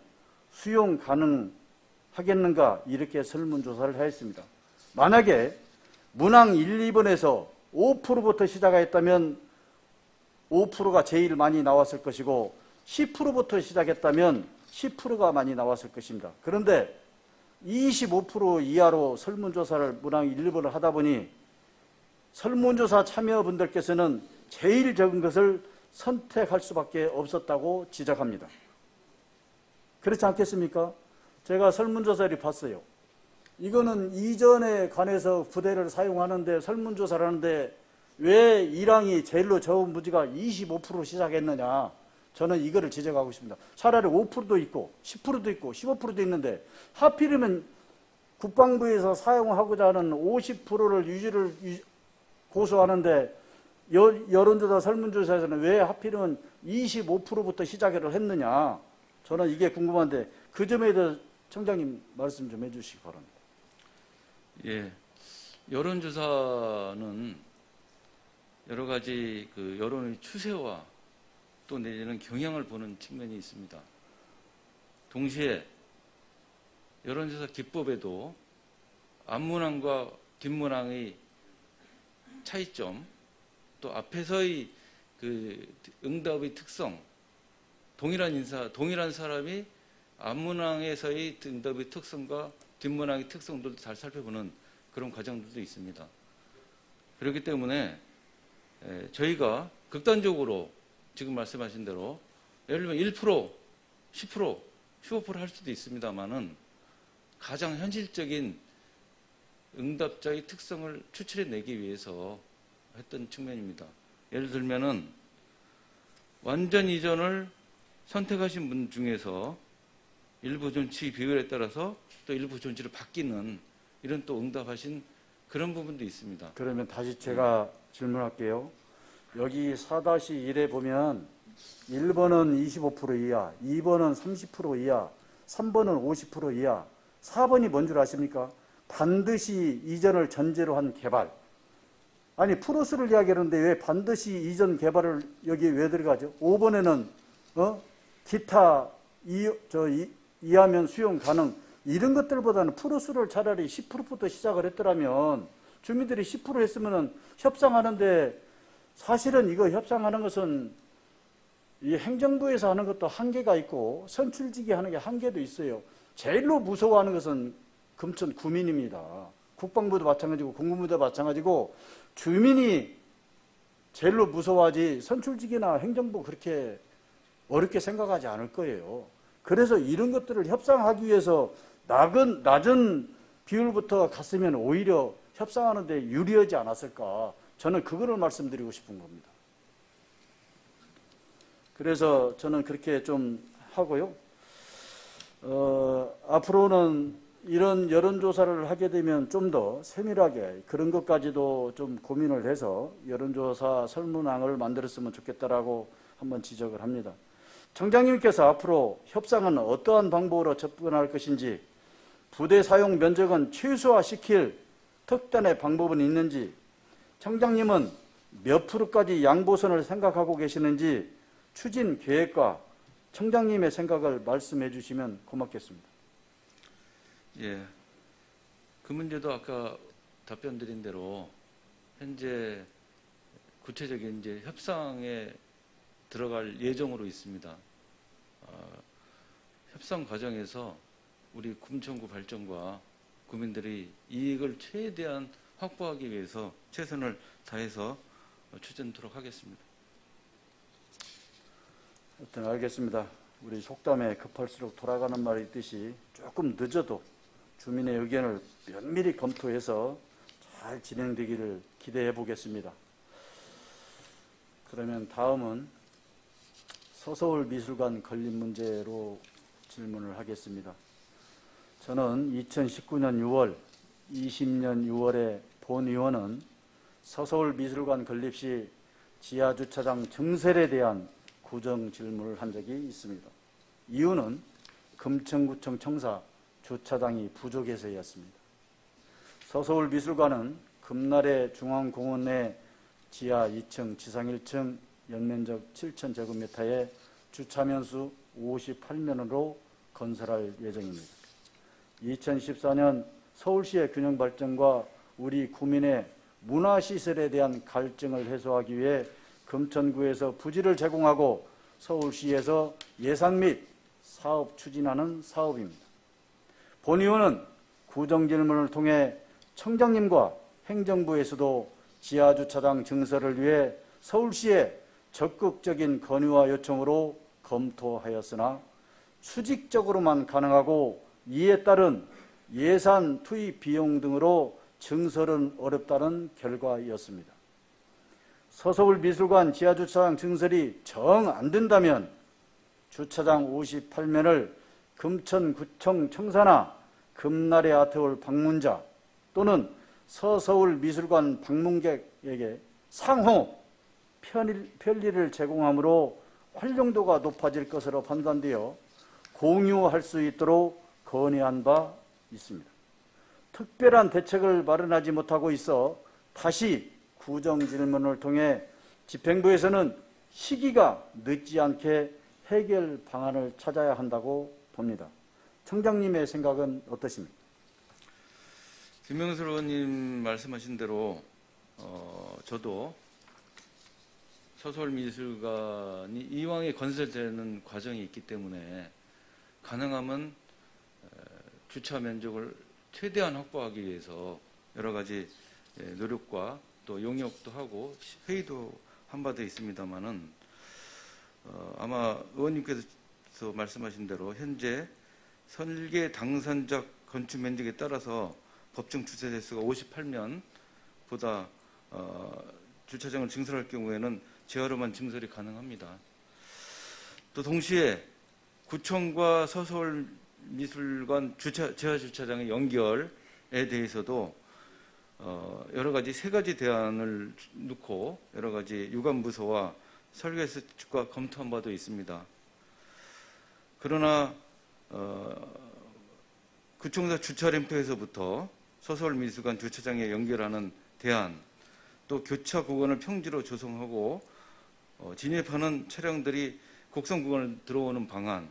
수용 가능하겠는가, 이렇게 설문조사를 하였습니다. 만약에 문항 1, 2번에서 5%부터 시작했다면 5%가 제일 많이 나왔을 것이고 10%부터 시작했다면 10%가 많이 나왔을 것입니다. 그런데 25% 이하로 설문조사를 문항 1, 2번을 하다 보니 설문조사 참여분들께서는 제일 적은 것을 선택할 수밖에 없었다고 지적합니다. 그렇지 않겠습니까? 제가 설문조사를 봤어요. 이거는 이전에 관해서 부대를 사용하는데 설문조사를 하는데 왜 1항이 제일로 적은 부지가 25% 시작했느냐, 저는 이거를 지적하고 있습니다. 차라리 5%도 있고 10%도 있고 15%도 있는데 하필이면 국방부에서 사용하고자 하는 50%를 유지를 고수하는데 여론조사 설문조사에서는 왜 하필이면 25%부터 시작을 했느냐, 저는 이게 궁금한데 그 점에 대해서 청장님 말씀 좀 해주시기 바랍니다. 예. 여론조사는 여러 가지 그 여론의 추세와 또 내지는 경향을 보는 측면이 있습니다. 동시에 여론조사 기법에도 앞문항과 뒷문항의 차이점, 또 앞에서의 그 응답의 특성, 동일한 사람이 앞문항에서의 응답의 특성과 뒷문항의 특성들도 잘 살펴보는 그런 과정들도 있습니다. 그렇기 때문에 저희가 극단적으로 지금 말씀하신 대로 예를 들면 1%, 10%, 15% 할 수도 있습니다만은 가장 현실적인 응답자의 특성을 추출해내기 위해서 했던 측면입니다. 예를 들면은 완전 이전을 선택하신 분 중에서 일부 존치 비율에 따라서 또 일부 존치를 바뀌는 이런 또 응답하신 그런 부분도 있습니다. 그러면 다시 제가 질문할게요. 여기 4-1에 보면 1번은 25% 이하, 2번은 30% 이하, 3번은 50% 이하, 4번이 뭔 줄 아십니까? 반드시 이전을 전제로 한 개발. 아니 프로스를 이야기하는데 왜 반드시 이전 개발을 여기 왜 들어가죠? 5번에는 기타 이하면 수용 가능, 이런 것들보다는 프로스를 차라리 10%부터 시작을 했더라면 주민들이 10% 했으면 협상하는데, 사실은 이거 협상하는 것은 이 행정부에서 하는 것도 한계가 있고 선출직이 하는 게 한계도 있어요. 제일로 무서워하는 것은 금천 구민입니다. 국방부도 마찬가지고 공군부도 마찬가지고 주민이 제일로 무서워하지 선출직이나 행정부 그렇게 어렵게 생각하지 않을 거예요. 그래서 이런 것들을 협상하기 위해서 낮은 비율부터 갔으면 오히려 협상하는 데 유리하지 않았을까, 저는 그거를 말씀드리고 싶은 겁니다. 그래서 저는 그렇게 좀 하고요. 앞으로는 이런 여론조사를 하게 되면 좀 더 세밀하게 그런 것까지도 좀 고민을 해서 여론조사 설문항을 만들었으면 좋겠다라고 한번 지적을 합니다. 청장님께서 앞으로 협상은 어떠한 방법으로 접근할 것인지, 부대 사용 면적은 최소화시킬 특단의 방법은 있는지, 청장님은 몇 프로까지 양보선을 생각하고 계시는지 추진 계획과 청장님의 생각을 말씀해 주시면 고맙겠습니다. 예, 그 문제도 아까 답변 드린 대로 현재 구체적인 이제 협상에 들어갈 예정으로 있습니다. 협상 과정에서 우리 금천구 발전과 구민들의 이익을 최대한 확보하기 위해서 최선을 다해서 추진토록 하겠습니다. 하여튼 알겠습니다. 우리 속담에 급할수록 돌아가는 말이 있듯이 조금 늦어도 주민의 의견을 면밀히 검토해서 잘 진행되기를 기대해 보겠습니다. 그러면 다음은 서서울미술관 건립 문제로 질문을 하겠습니다. 저는 2019년 6월, 20년 6월에 본 의원은 서서울미술관 건립 시 지하주차장 증설에 대한 구정 질문을 한 적이 있습니다. 이유는 금천구청 청사 주차장이 부족해서였습니다. 서서울미술관은 금날의 중앙공원 내 지하 2층, 지상 1층, 연면적 7,000제곱미터에 주차면수 58면으로 건설할 예정입니다. 2014년 서울시의 균형 발전과 우리 구민의 문화시설에 대한 갈증을 해소하기 위해 금천구에서 부지를 제공하고 서울시에서 예산 및 사업 추진하는 사업입니다. 본 의원은 구정질문을 통해 청장님과 행정부에서도 지하주차장 증설을 위해 서울시에 적극적인 건의와 요청으로 검토하였으나 수직적으로만 가능하고 이에 따른 예산 투입 비용 등으로 증설은 어렵다는 결과였습니다. 서서울미술관 지하주차장 증설이 정 안 된다면 주차장 58면을 금천구청 청사나 금날의 아트홀 방문자 또는 서서울미술관 방문객에게 상호 편리를 제공함으로 활용도가 높아질 것으로 판단되어 공유할 수 있도록 건의한 바 있습니다. 특별한 대책을 마련하지 못하고 있어 다시 구정질문을 통해 집행부에서는 시기가 늦지 않게 해결 방안을 찾아야 한다고 봅니다. 청장님의 생각은 어떠십니까? 김명수 의원님 말씀하신 대로 저도 서서울미술관이 이왕에 건설되는 과정이 있기 때문에 가능하면 주차 면적을 최대한 확보하기 위해서 여러 가지 노력과 또 용역도 하고 회의도 한 바 돼 있습니다만은 아마 의원님께서 말씀하신 대로 현재 설계 당선자 건축 면적에 따라서 법정 주차 대수가 58면보다 주차장을 증설할 경우에는 제하로만 증설이 가능합니다. 또 동시에 구청과 서서울미술관 지하주차장의 연결에 대해서도 여러 가지 세 가지 대안을 놓고 여러 가지 유관부서와 설계수과 검토한 바도 있습니다. 그러나 구청사 주차램프에서부터 서서울미술관 주차장에 연결하는 대안, 또 교차 구간을 평지로 조성하고 진입하는 차량들이 곡선 구간을 들어오는 방안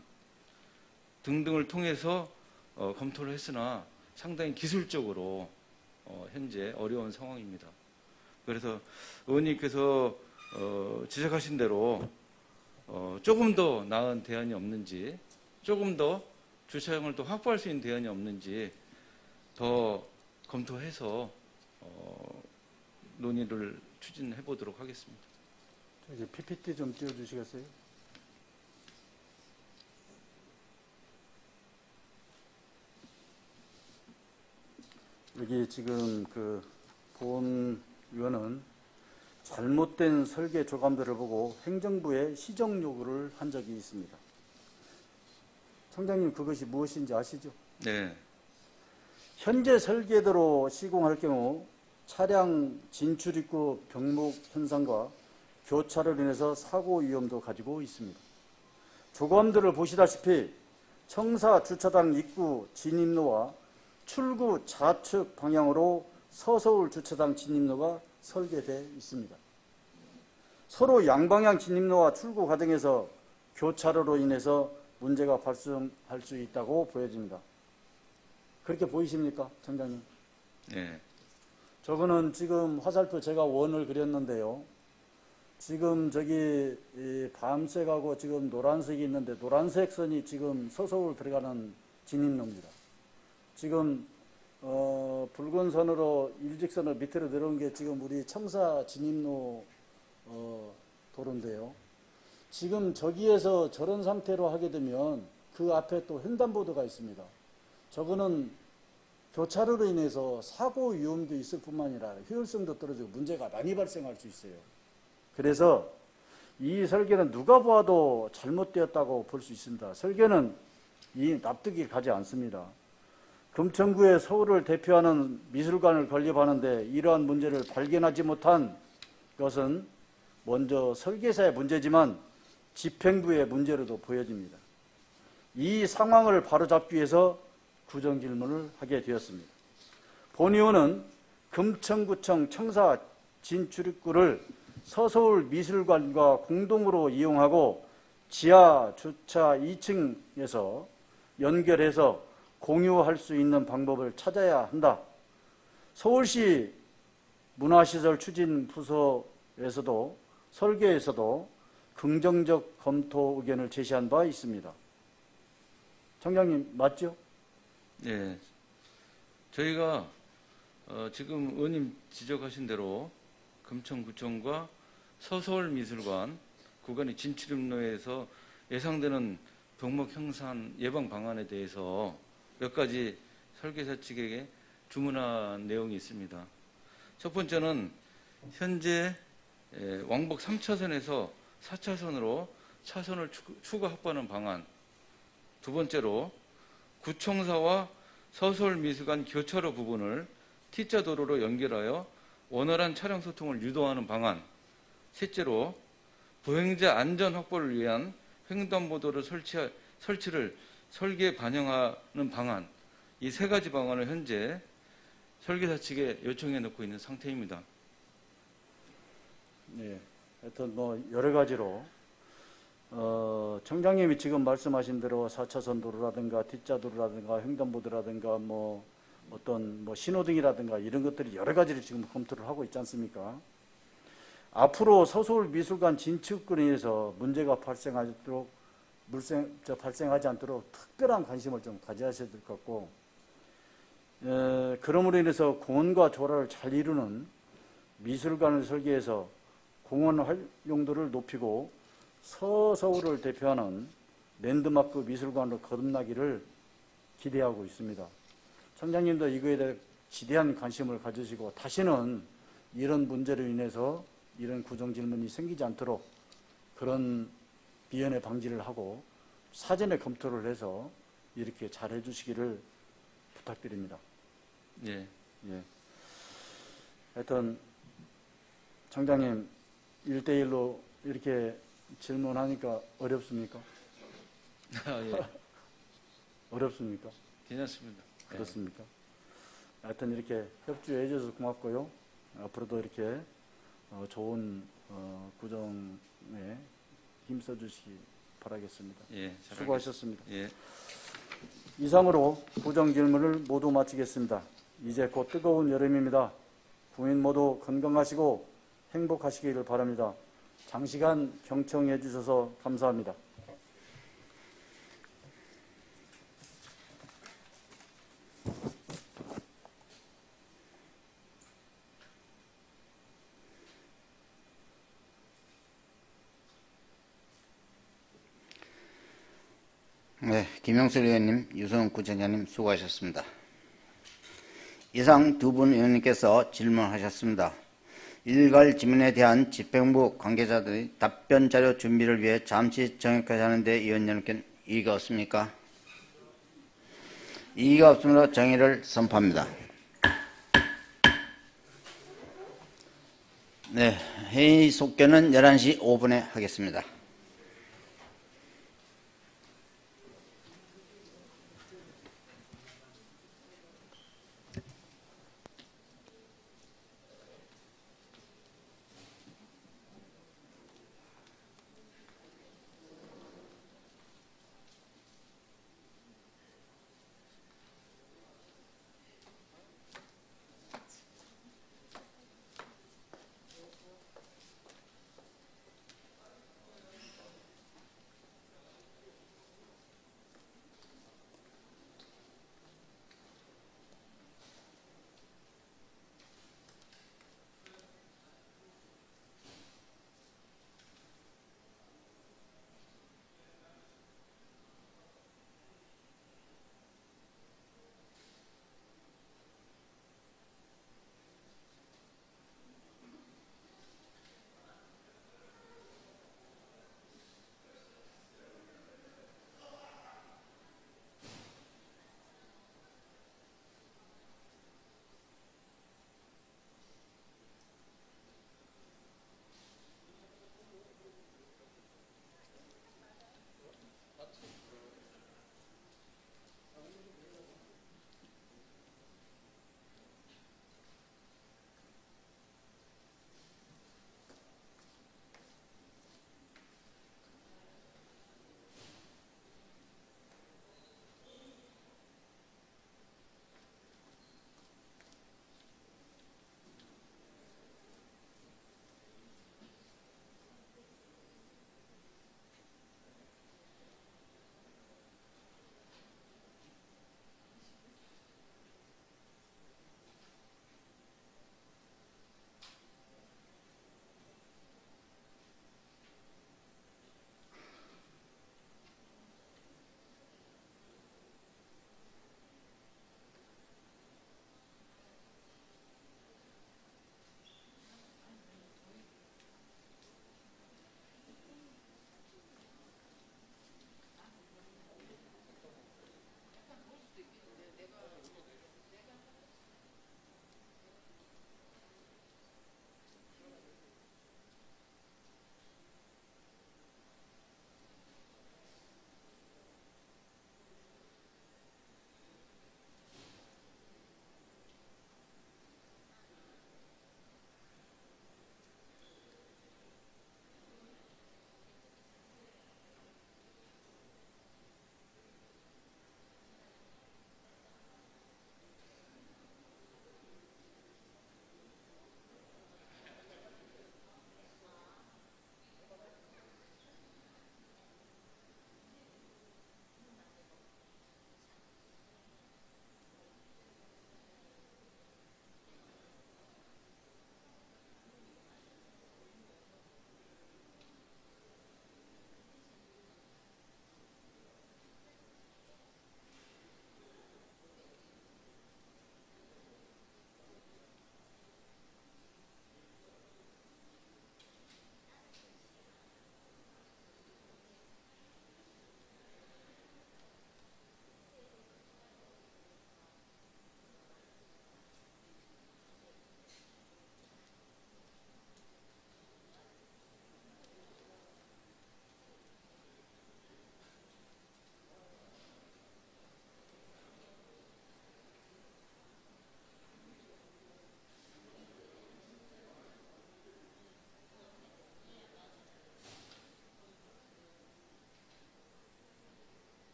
등등을 통해서 검토를 했으나 상당히 기술적으로 현재 어려운 상황입니다. 그래서 의원님께서 지적하신 대로 조금 더 나은 대안이 없는지, 조금 더 주차장을 더 확보할 수 있는 대안이 없는지 더 검토해서 논의를 추진해 보도록 하겠습니다. 이제 PPT 좀 띄워주시겠어요? 여기 지금 본 의원은 잘못된 설계 조감들을 보고 행정부에 시정 요구를 한 적이 있습니다. 청장님, 그것이 무엇인지 아시죠? 네. 현재 설계대로 시공할 경우 차량 진출입구 병목 현상과 교차로 인해서 사고 위험도 가지고 있습니다. 조감들을 보시다시피 청사 주차장 입구 진입로와 출구 좌측 방향으로 서서울 주차장 진입로가 설계되어 있습니다. 서로 양방향 진입로와 출구 과정에서 교차로로 인해서 문제가 발생할 수 있다고 보여집니다. 그렇게 보이십니까, 청장님? 네. 저거는 지금 화살표 제가 원을 그렸는데요. 지금 저기 밤색하고 지금 노란색이 있는데 노란색 선이 지금 서서울 들어가는 진입로입니다. 지금 붉은 선으로 일직선으로 밑으로 내려온 게 지금 우리 청사 진입로 도로인데요. 지금 저기에서 저런 상태로 하게 되면 그 앞에 또 횡단보도가 있습니다. 저거는 교차로로 인해서 사고 위험도 있을 뿐만 아니라 효율성도 떨어지고 문제가 많이 발생할 수 있어요. 그래서 이 설계는 누가 봐도 잘못되었다고 볼 수 있습니다. 설계는 이 납득이 가지 않습니다. 금천구에 서울을 대표하는 미술관을 건립하는데 이러한 문제를 발견하지 못한 것은 먼저 설계사의 문제지만 집행부의 문제로도 보여집니다. 이 상황을 바로잡기 위해서 구정질문을 하게 되었습니다. 본의원은 금천구청 청사 진출입구를 서서울 미술관과 공동으로 이용하고 지하 주차 2층에서 연결해서 공유할 수 있는 방법을 찾아야 한다. 서울시 문화시설 추진 부서에서도 설계에서도 긍정적 검토 의견을 제시한 바 있습니다. 청장님, 맞죠? 네. 저희가 지금 의원님 지적하신 대로 금천구청과 서서울미술관 구간의 진출입로에서 예상되는 병목 형산 예방 방안에 대해서 몇 가지 설계사 측에게 주문한 내용이 있습니다. 첫 번째는 현재 왕복 3차선에서 4차선으로 차선을 추가 확보하는 방안. 두 번째로 구청사와 서서울미술관 교차로 부분을 T자 도로로 연결하여 원활한 차량 소통을 유도하는 방안. 셋째로 보행자 안전 확보를 위한 횡단보도를 설치를 설계에 반영하는 방안. 이 세 가지 방안을 현재 설계사 측에 요청해 놓고 있는 상태입니다. 네, 하여튼 뭐 여러 가지로 청장님이 지금 말씀하신 대로 4차선 도로라든가 T자 도로라든가 횡단보도라든가 뭐 어떤 뭐 신호등이라든가 이런 것들이 여러 가지를 지금 검토를 하고 있지 않습니까? 앞으로 서서울 미술관 진축권에 의해서 문제가 발생하지 않도록 특별한 관심을 좀 가져야셔야 될 것 같고, 그러므로 인해서 공원과 조화를 잘 이루는 미술관을 설계해서 공원 활용도를 높이고 서서울을 대표하는 랜드마크 미술관으로 거듭나기를 기대하고 있습니다. 청장님도 이거에 대해 지대한 관심을 가지시고 다시는 이런 문제로 인해서 이런 구정질문이 생기지 않도록 그런 미연의 방지를 하고 사전에 검토를 해서 이렇게 잘 해주시기를 부탁드립니다. 예. 예. 하여튼 청장님 1대1로 이렇게 질문하니까 어렵습니까? 예. 어렵습니까? 괜찮습니다. 그렇습니까? 하여튼 이렇게 협조해 주셔서 고맙고요. 앞으로도 이렇게 좋은 구정에 힘써 주시기 바라겠습니다. 예. 수고하셨습니다. 예. 이상으로 구정 질문을 모두 마치겠습니다. 이제 곧 뜨거운 여름입니다. 국민 모두 건강하시고 행복하시기를 바랍니다. 장시간 경청해 주셔서 감사합니다. 네, 김영철 의원님, 유성훈 구청장님 수고하셨습니다. 이상 두 분 의원님께서 질문하셨습니다. 일괄 질문에 대한 집행부 관계자들의 답변 자료 준비를 위해 잠시 정액하지 하는데 의원 여러분께 이의가 없습니까? 이의가 없으므로 정의를 선포합니다. 네, 회의 속개는 11시 5분에 하겠습니다.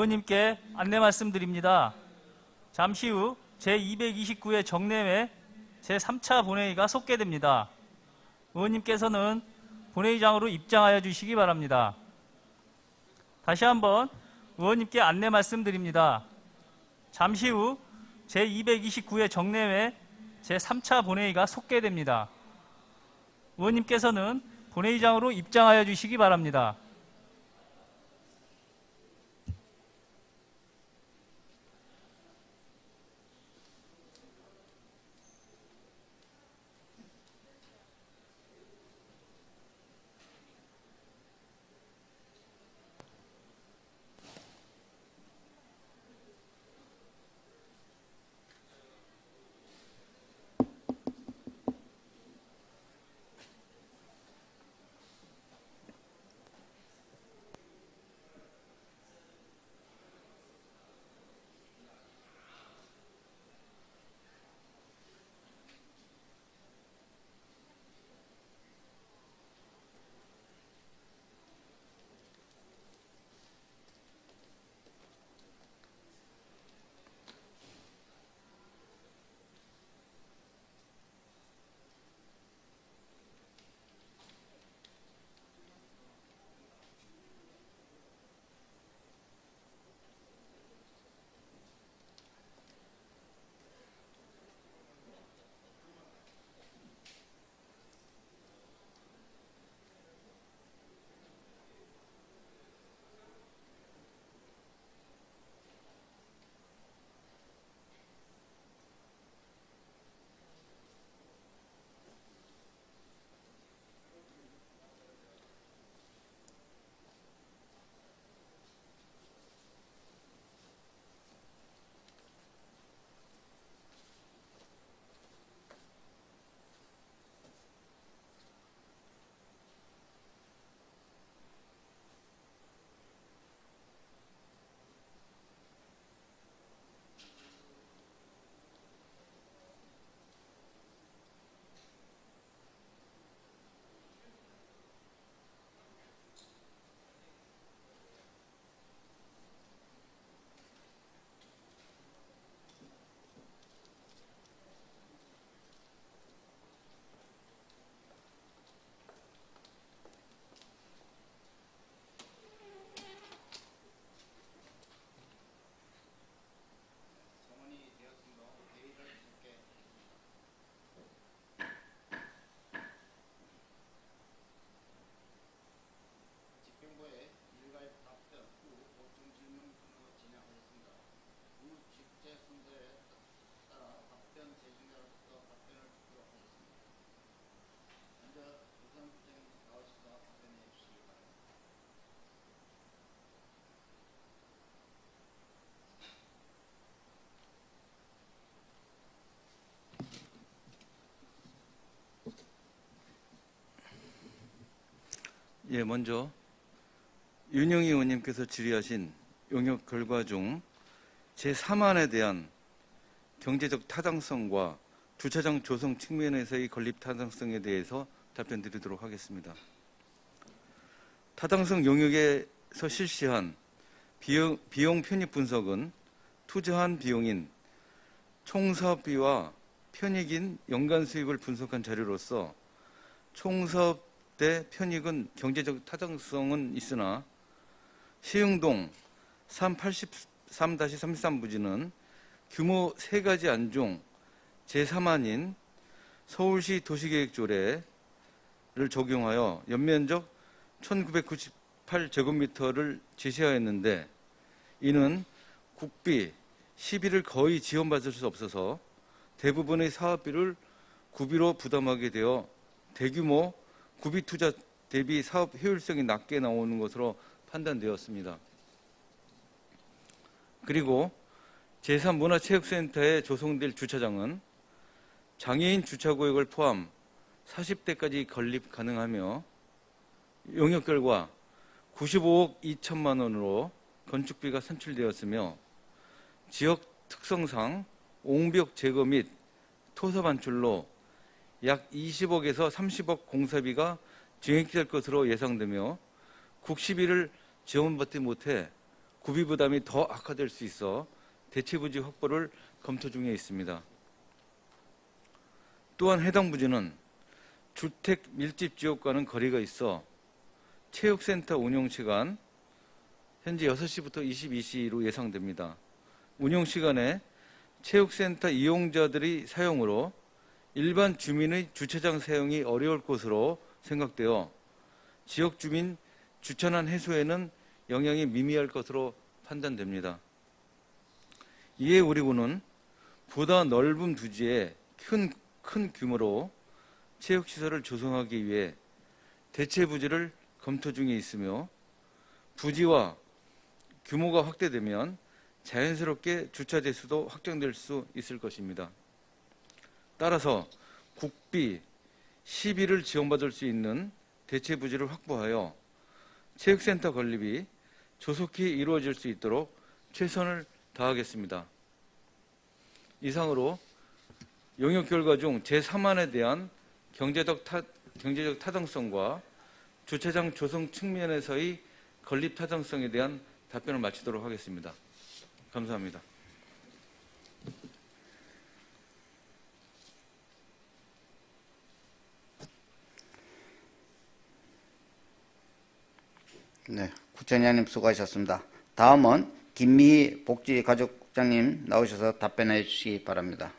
의원님께 안내 말씀드립니다. 잠시 후 제229회 정례회 제3차 본회의가 속개됩니다. 의원님께서는 본회의장으로 입장하여 주시기 바랍니다. 다시 한번 의원님께 안내 말씀드립니다. 잠시 후 제229회 정례회 제3차 본회의가 속개됩니다. 의원님께서는 본회의장으로 입장하여 주시기 바랍니다. 예, 먼저 윤영희 의원님께서 질의하신 용역 결과 중 제3안에 대한 경제적 타당성과 주차장 조성 측면에서의 건립 타당성에 대해서 답변드리도록 하겠습니다. 타당성 용역에서 실시한 비용 편입 분석은 투자한 비용인 총사업비와 편익인 연간 수입을 분석한 자료로서 총사업 대 편익은 경제적 타당성은 있으나 시흥동 383-33부지는 규모 3가지 안중 제3안인 서울시 도시계획조례를 적용하여 연면적 1998제곱미터를 제시하였는데 이는 국비 시비를 거의 지원받을 수 없어서 대부분의 사업비를 구비로 부담하게 되어 대규모 구비 투자 대비 사업 효율성이 낮게 나오는 것으로 판단되었습니다. 그리고 제3문화체육센터에 조성될 주차장은 장애인 주차구역을 포함 40대까지 건립 가능하며 용역 결과 95억 2천만 원으로 건축비가 산출되었으며 지역 특성상 옹벽 제거 및 토사 반출로 약 20억에서 30억 공사비가 증액될 것으로 예상되며 국시비를 지원받지 못해 구비 부담이 더 악화될 수 있어 대체 부지 확보를 검토 중에 있습니다. 또한 해당 부지는 주택 밀집 지역과는 거리가 있어 체육센터 운영 시간 현재 6시부터 22시로 예상됩니다. 운영 시간에 체육센터 이용자들이 사용으로 일반 주민의 주차장 사용이 어려울 것으로 생각되어 지역 주민 주차난 해소에는 영향이 미미할 것으로 판단됩니다. 이에 우리 군은 보다 넓은 부지에 큰 규모로 체육시설을 조성하기 위해 대체 부지를 검토 중에 있으며 부지와 규모가 확대되면 자연스럽게 주차 대수도 확장될 수 있을 것입니다. 따라서 국비, 시비를 지원받을 수 있는 대체 부지를 확보하여 체육센터 건립이 조속히 이루어질 수 있도록 최선을 다하겠습니다. 이상으로 용역 결과 중 제3안에 대한 경제적 타당성과 주차장 조성 측면에서의 건립 타당성에 대한 답변을 마치도록 하겠습니다. 감사합니다. 네, 구청장님 수고하셨습니다. 다음은 김미희 복지가족국장님 나오셔서 답변해 주시기 바랍니다.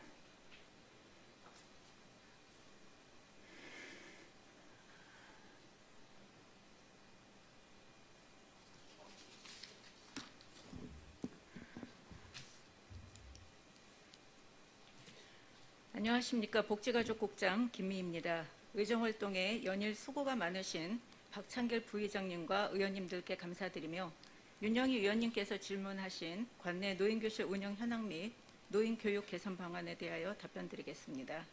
안녕하십니까. 복지가족국장 김미희입니다. 의정활동에 연일 수고가 많으신 박창길 부의장님과 의원님들께 감사드리며 윤영희 의원님께서 질문하신 관내 노인교실 운영 현황 및 노인교육 개선 방안에 대하여 답변드리겠습니다.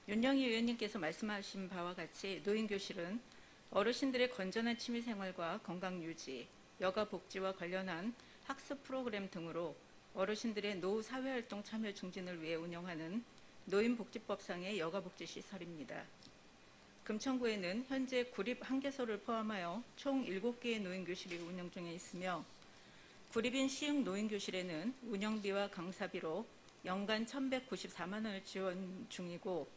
윤영희 의원님께서 말씀하신 바와 같이 노인교실은 어르신들의 건전한 취미생활과 건강유지, 여가복지와 관련한 학습 프로그램 등으로 어르신들의 노후 사회활동 참여 증진을 위해 운영하는 노인복지법상의 여가복지시설입니다. 금천구에는 현재 구립 1개소를 포함하여 총 7개의 노인교실이 운영 중에 있으며 구립인 시흥 노인교실에는 운영비와 강사비로 연간 1,194만 원을 지원 중이고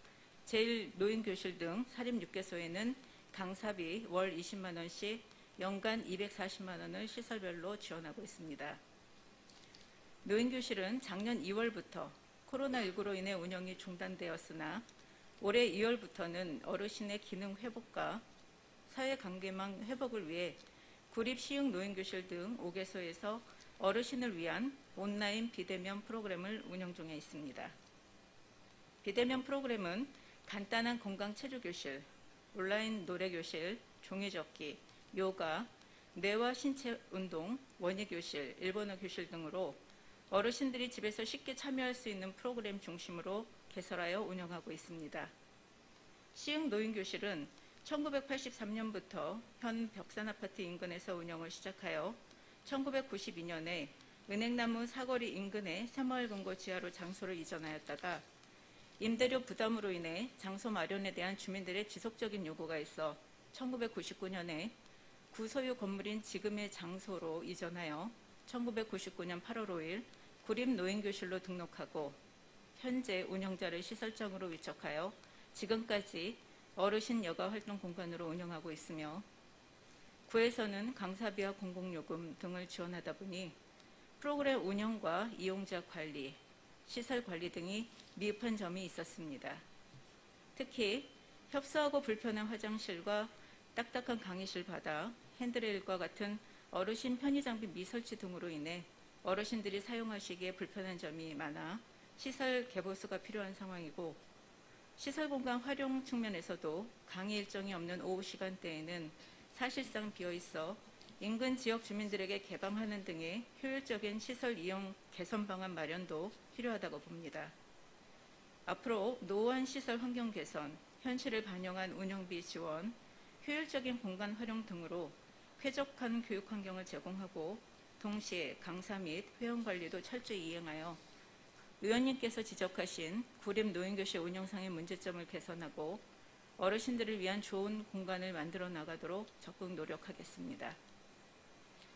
제1노인교실 등 사립 6개소에는 강사비 월 20만 원씩 연간 240만 원을 시설별로 지원하고 있습니다. 노인교실은 작년 2월부터 코로나19로 인해 운영이 중단되었으나 올해 2월부터는 어르신의 기능 회복과 사회관계망 회복을 위해 구립 시흥 노인교실 등 5개소에서 어르신을 위한 온라인 비대면 프로그램을 운영 중에 있습니다. 비대면 프로그램은 간단한 건강체조교실, 온라인 노래교실, 종이접기, 요가, 뇌와 신체 운동, 원예교실, 일본어 교실 등으로 어르신들이 집에서 쉽게 참여할 수 있는 프로그램 중심으로 개설하여 운영하고 있습니다. 시흥 노인교실은 1983년부터 현 벽산아파트 인근에서 운영을 시작하여 1992년에 은행나무 사거리 인근의 새마을금고 지하로 장소를 이전하였다가 임대료 부담으로 인해 장소 마련에 대한 주민들의 지속적인 요구가 있어 1999년에 구소유 건물인 지금의 장소로 이전하여 1999년 8월 5일 구립 노인교실로 등록하고 현재 운영자를 시설장으로 위촉하여 지금까지 어르신 여가 활동 공간으로 운영하고 있으며 구에서는 강사비와 공공요금 등을 지원하다 보니 프로그램 운영과 이용자 관리, 시설 관리 등이 미흡한 점이 있었습니다. 특히 협소하고 불편한 화장실과 딱딱한 강의실 바닥, 핸드레일과 같은 어르신 편의장비 미설치 등으로 인해 어르신들이 사용하시기에 불편한 점이 많아 시설 개보수가 필요한 상황이고 시설 공간 활용 측면에서도 강의 일정이 없는 오후 시간대에는 사실상 비어있어 인근 지역 주민들에게 개방하는 등의 효율적인 시설 이용 개선 방안 마련도 필요하다고 봅니다. 앞으로 노후한 시설 환경 개선, 현실을 반영한 운영비 지원, 효율적인 공간 활용 등으로 쾌적한 교육 환경을 제공하고 동시에 강사 및 회원 관리도 철저히 이행하여 의원님께서 지적하신 구립 노인교실 운영상의 문제점을 개선하고 어르신들을 위한 좋은 공간을 만들어 나가도록 적극 노력하겠습니다.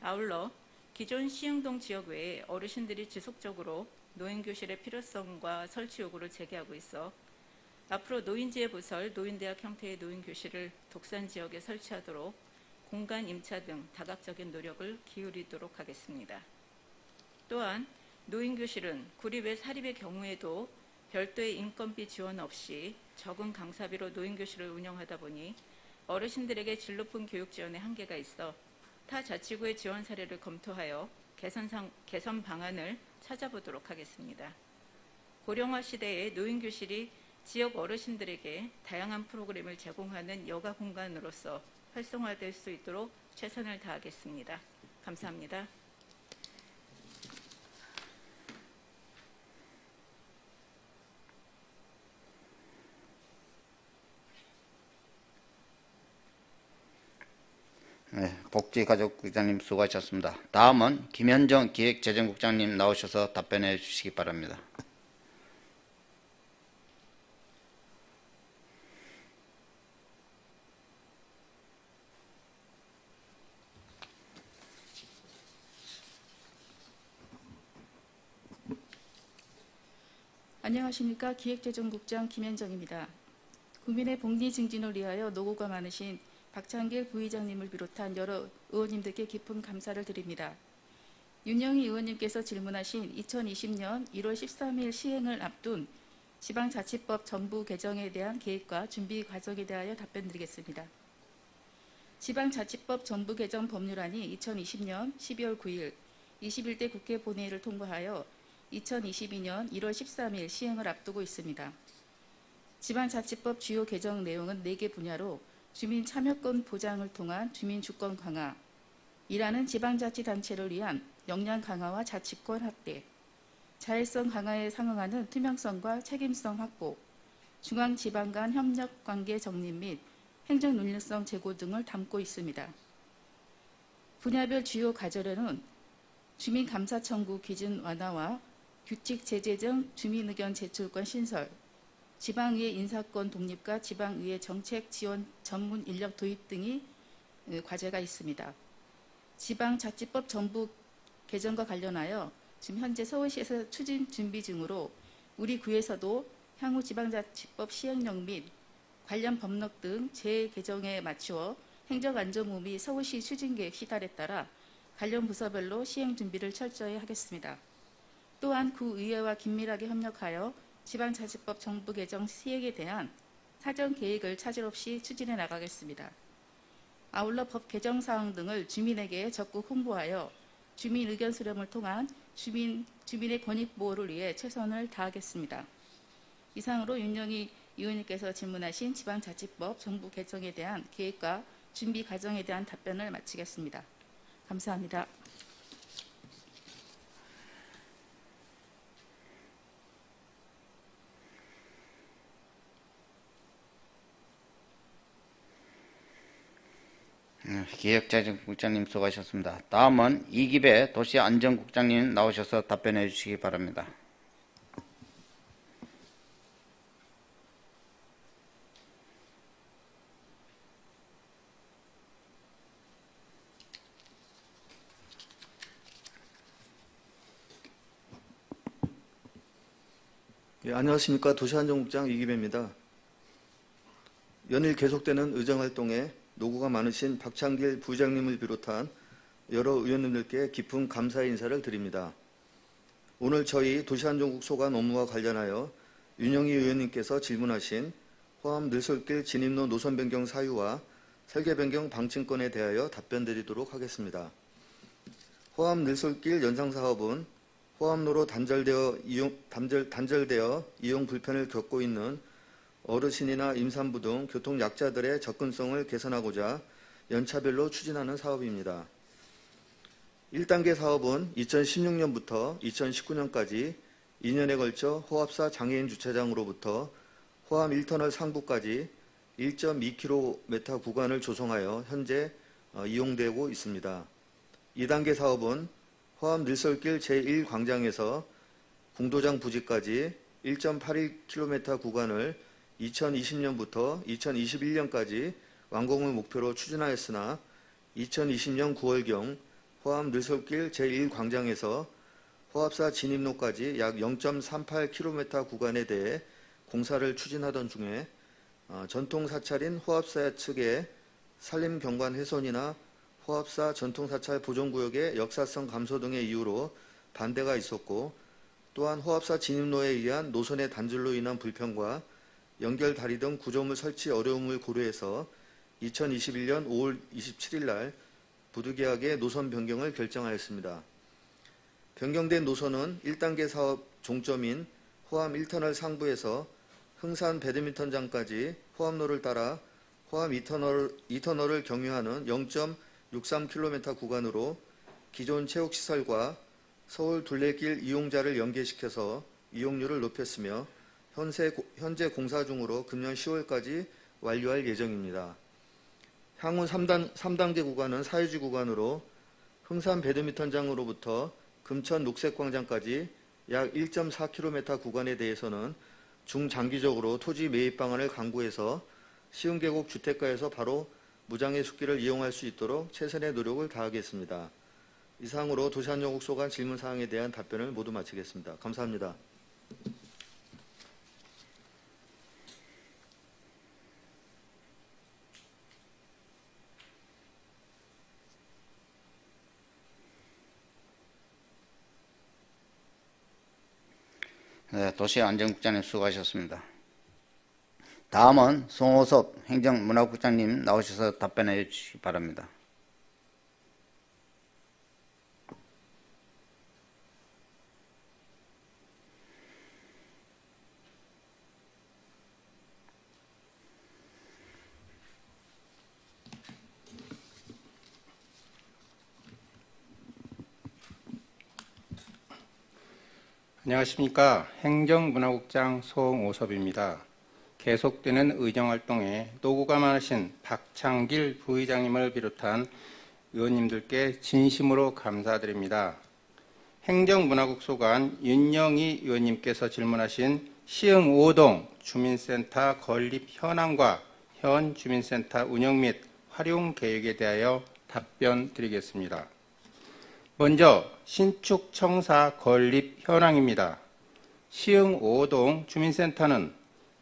아울러 기존 시흥동 지역 외에 어르신들이 지속적으로 노인교실의 필요성과 설치 요구를 제기하고 있어 앞으로 노인지혜 부설 노인대학 형태의 노인교실을 독산 지역에 설치하도록 공간 임차 등 다각적인 노력을 기울이도록 하겠습니다. 또한 노인교실은 구립의 사립의 경우에도 별도의 인건비 지원 없이 적은 강사비로 노인교실을 운영하다 보니 어르신들에게 질 높은 교육 지원에 한계가 있어 타 자치구의 지원 사례를 검토하여 개선 방안을 찾아보도록 하겠습니다. 고령화 시대에 노인교실이 지역 어르신들에게 다양한 프로그램을 제공하는 여가 공간으로서 활성화될 수 있도록 최선을 다하겠습니다. 감사합니다. 네, 복지가족국장님 수고하셨습니다. 다음은 김현정 기획재정국장님 나오셔서 답변해 주시기 바랍니다. 안녕하십니까. 기획재정국장 김현정입니다. 국민의 복리 증진을 위하여 노고가 많으신 박창길 부의장님을 비롯한 여러 의원님들께 깊은 감사를 드립니다. 윤영희 의원님께서 질문하신 2020년 1월 13일 시행을 앞둔 지방자치법 전부 개정에 대한 계획과 준비 과정에 대하여 답변드리겠습니다. 지방자치법 전부 개정 법률안이 2020년 12월 9일 21대 국회 본회의를 통과하여 2022년 1월 13일 시행을 앞두고 있습니다. 지방자치법 주요 개정 내용은 4개 분야로 주민 참여권 보장을 통한 주민 주권 강화, 일하는 지방자치단체를 위한 역량 강화와 자치권 확대, 자율성 강화에 상응하는 투명성과 책임성 확보, 중앙지방 간 협력관계 정립 및 행정 논리성 제고 등을 담고 있습니다. 분야별 주요 과제로는 주민감사 청구 기준 완화와 규칙 제재 등 주민의견 제출권 신설, 지방의회 인사권 독립과 지방의회 정책 지원 전문 인력 도입 등이 과제가 있습니다. 지방자치법 전부 개정과 관련하여 지금 현재 서울시에서 추진 준비 중으로 우리 구에서도 향후 지방자치법 시행령 및 관련 법령 등 재개정에 맞추어 행정안전부 및 서울시 추진계획 시달에 따라 관련 부서별로 시행 준비를 철저히 하겠습니다. 또한 구의회와 긴밀하게 협력하여 지방자치법 정부 개정 시행에 대한 사전 계획을 차질 없이 추진해 나가겠습니다. 아울러 법 개정 사항 등을 주민에게 적극 홍보하여 주민 의견 수렴을 통한 주민의 권익 보호를 위해 최선을 다하겠습니다. 이상으로 윤영희 의원님께서 질문하신 지방자치법 정부 개정에 대한 계획과 준비 과정에 대한 답변을 마치겠습니다. 감사합니다. 기획재정국장님 수고하셨습니다. 다음은 이기배 도시안전국장님 나오셔서 답변해 주시기 바랍니다. 예, 안녕하십니까. 도시안전국장 이기배입니다. 연일 계속되는 의정활동에 노고가 많으신 박창길 부의장님을 비롯한 여러 의원님들께 깊은 감사의 인사를 드립니다. 오늘 저희 도시안전국 소관 업무와 관련하여 윤영희 의원님께서 질문하신 호암 늘솔길 진입로 노선 변경 사유와 설계 변경 방침권에 대하여 답변드리도록 하겠습니다. 호암 늘솔길 연상 사업은 호암로로 단절되어 이용 불편을 겪고 있는 어르신이나 임산부 등 교통 약자들의 접근성을 개선하고자 연차별로 추진하는 사업입니다. 1단계 사업은 2016년부터 2019년까지 2년에 걸쳐 호합사 장애인 주차장으로부터 호암 1터널 상부까지 1.2km 구간을 조성하여 현재 이용되고 있습니다. 2단계 사업은 호암 늘솔길 제1광장에서 궁도장 부지까지 1.81km 구간을 2020년부터 2021년까지 완공을 목표로 추진하였으나 2020년 9월경 포함 늘솔길 제1광장에서 호합사 진입로까지 약 0.38km 구간에 대해 공사를 추진하던 중에 전통 사찰인 호합사 측의 산림 경관 훼손이나 호합사 전통 사찰 보존구역의 역사성 감소 등의 이유로 반대가 있었고, 또한 호합사 진입로에 의한 노선의 단절로 인한 불편과 연결 다리 등 구조물 설치 어려움을 고려해서 2021년 5월 27일 날 부득이하게 노선 변경을 결정하였습니다. 변경된 노선은 1단계 사업 종점인 호암 1터널 상부에서 흥산 배드민턴장까지 호암로를 따라 호암 2터널을 경유하는 0.63km 구간으로 기존 체육시설과 서울 둘레길 이용자를 연계시켜서 이용률을 높였으며 현재 공사 중으로 금년 10월까지 완료할 예정입니다. 향후 3단계 구간은 사유지 구간으로 흥산 배드민턴장으로부터 금천 녹색광장까지 약 1.4km 구간에 대해서는 중장기적으로 토지 매입 방안을 강구해서 시흥계곡 주택가에서 바로 무장의 숲길을 이용할 수 있도록 최선의 노력을 다하겠습니다. 이상으로 도시안전국소 간 질문사항에 대한 답변을 모두 마치겠습니다. 감사합니다. 네, 도시안전국장님 수고하셨습니다. 다음은 송호섭 행정문화국장님 나오셔서 답변해 주시기 바랍니다. 안녕하십니까. 행정문화국장 송오섭입니다. 계속되는 의정활동에 노고가 많으신 박창길 부의장님을 비롯한 의원님들께 진심으로 감사드립니다. 행정문화국소관 윤영희 의원님께서 질문하신 시흥 5동 주민센터 건립 현황과 현 주민센터 운영 및 활용 계획에 대하여 답변 드리겠습니다. 먼저 신축 청사 건립 현황입니다. 시흥 5동 주민센터는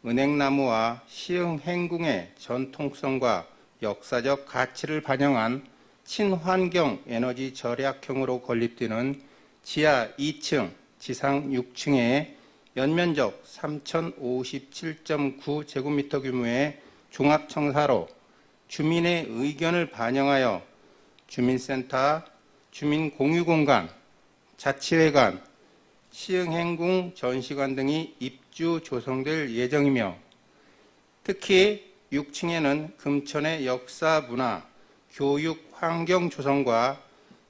은행나무와 시흥 행궁의 전통성과 역사적 가치를 반영한 친환경 에너지 절약형으로 건립되는 지하 2층, 지상 6층의 연면적 3,057.9제곱미터 규모의 종합청사로 주민의 의견을 반영하여 주민센터, 주민공유공간, 자치회관, 시흥행궁 전시관 등이 입주 조성될 예정이며, 특히 6층에는 금천의 역사, 문화, 교육, 환경 조성과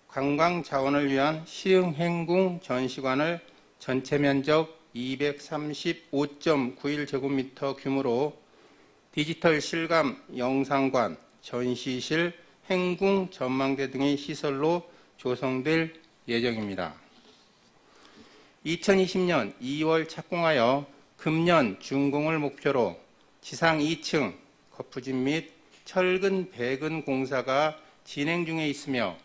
관광 자원을 위한 시흥행궁 전시관을 전체 면적 235.91제곱미터 규모로 디지털 실감 영상관, 전시실, 행궁 전망대 등의 시설로 조성될 예정입니다. 2020년 2월 착공하여 금년 준공을 목표로 지상 2층 거푸집 및 철근 배근 공사가 진행 중에 있으며,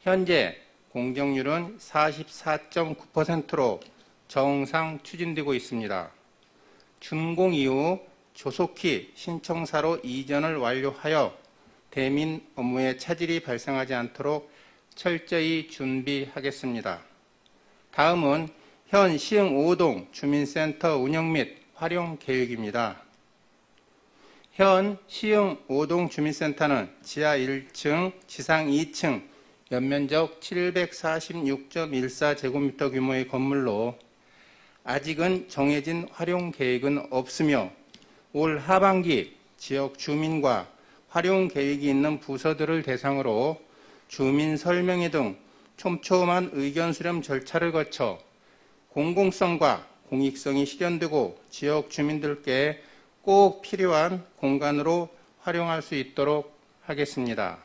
현재 공정률은 44.9%로 정상 추진되고 있습니다. 준공 이후 조속히 신청사로 이전을 완료하여 대민 업무에 차질이 발생하지 않도록 철저히 준비하겠습니다. 다음은 현 시흥 5동 주민센터 운영 및 활용 계획입니다. 현 시흥 5동 주민센터는 지하 1층, 지상 2층, 연면적 746.14제곱미터 규모의 건물로 아직은 정해진 활용 계획은 없으며, 올 하반기 지역 주민과 활용 계획이 있는 부서들을 대상으로 주민 설명회 등 촘촘한 의견 수렴 절차를 거쳐 공공성과 공익성이 실현되고 지역 주민들께 꼭 필요한 공간으로 활용할 수 있도록 하겠습니다.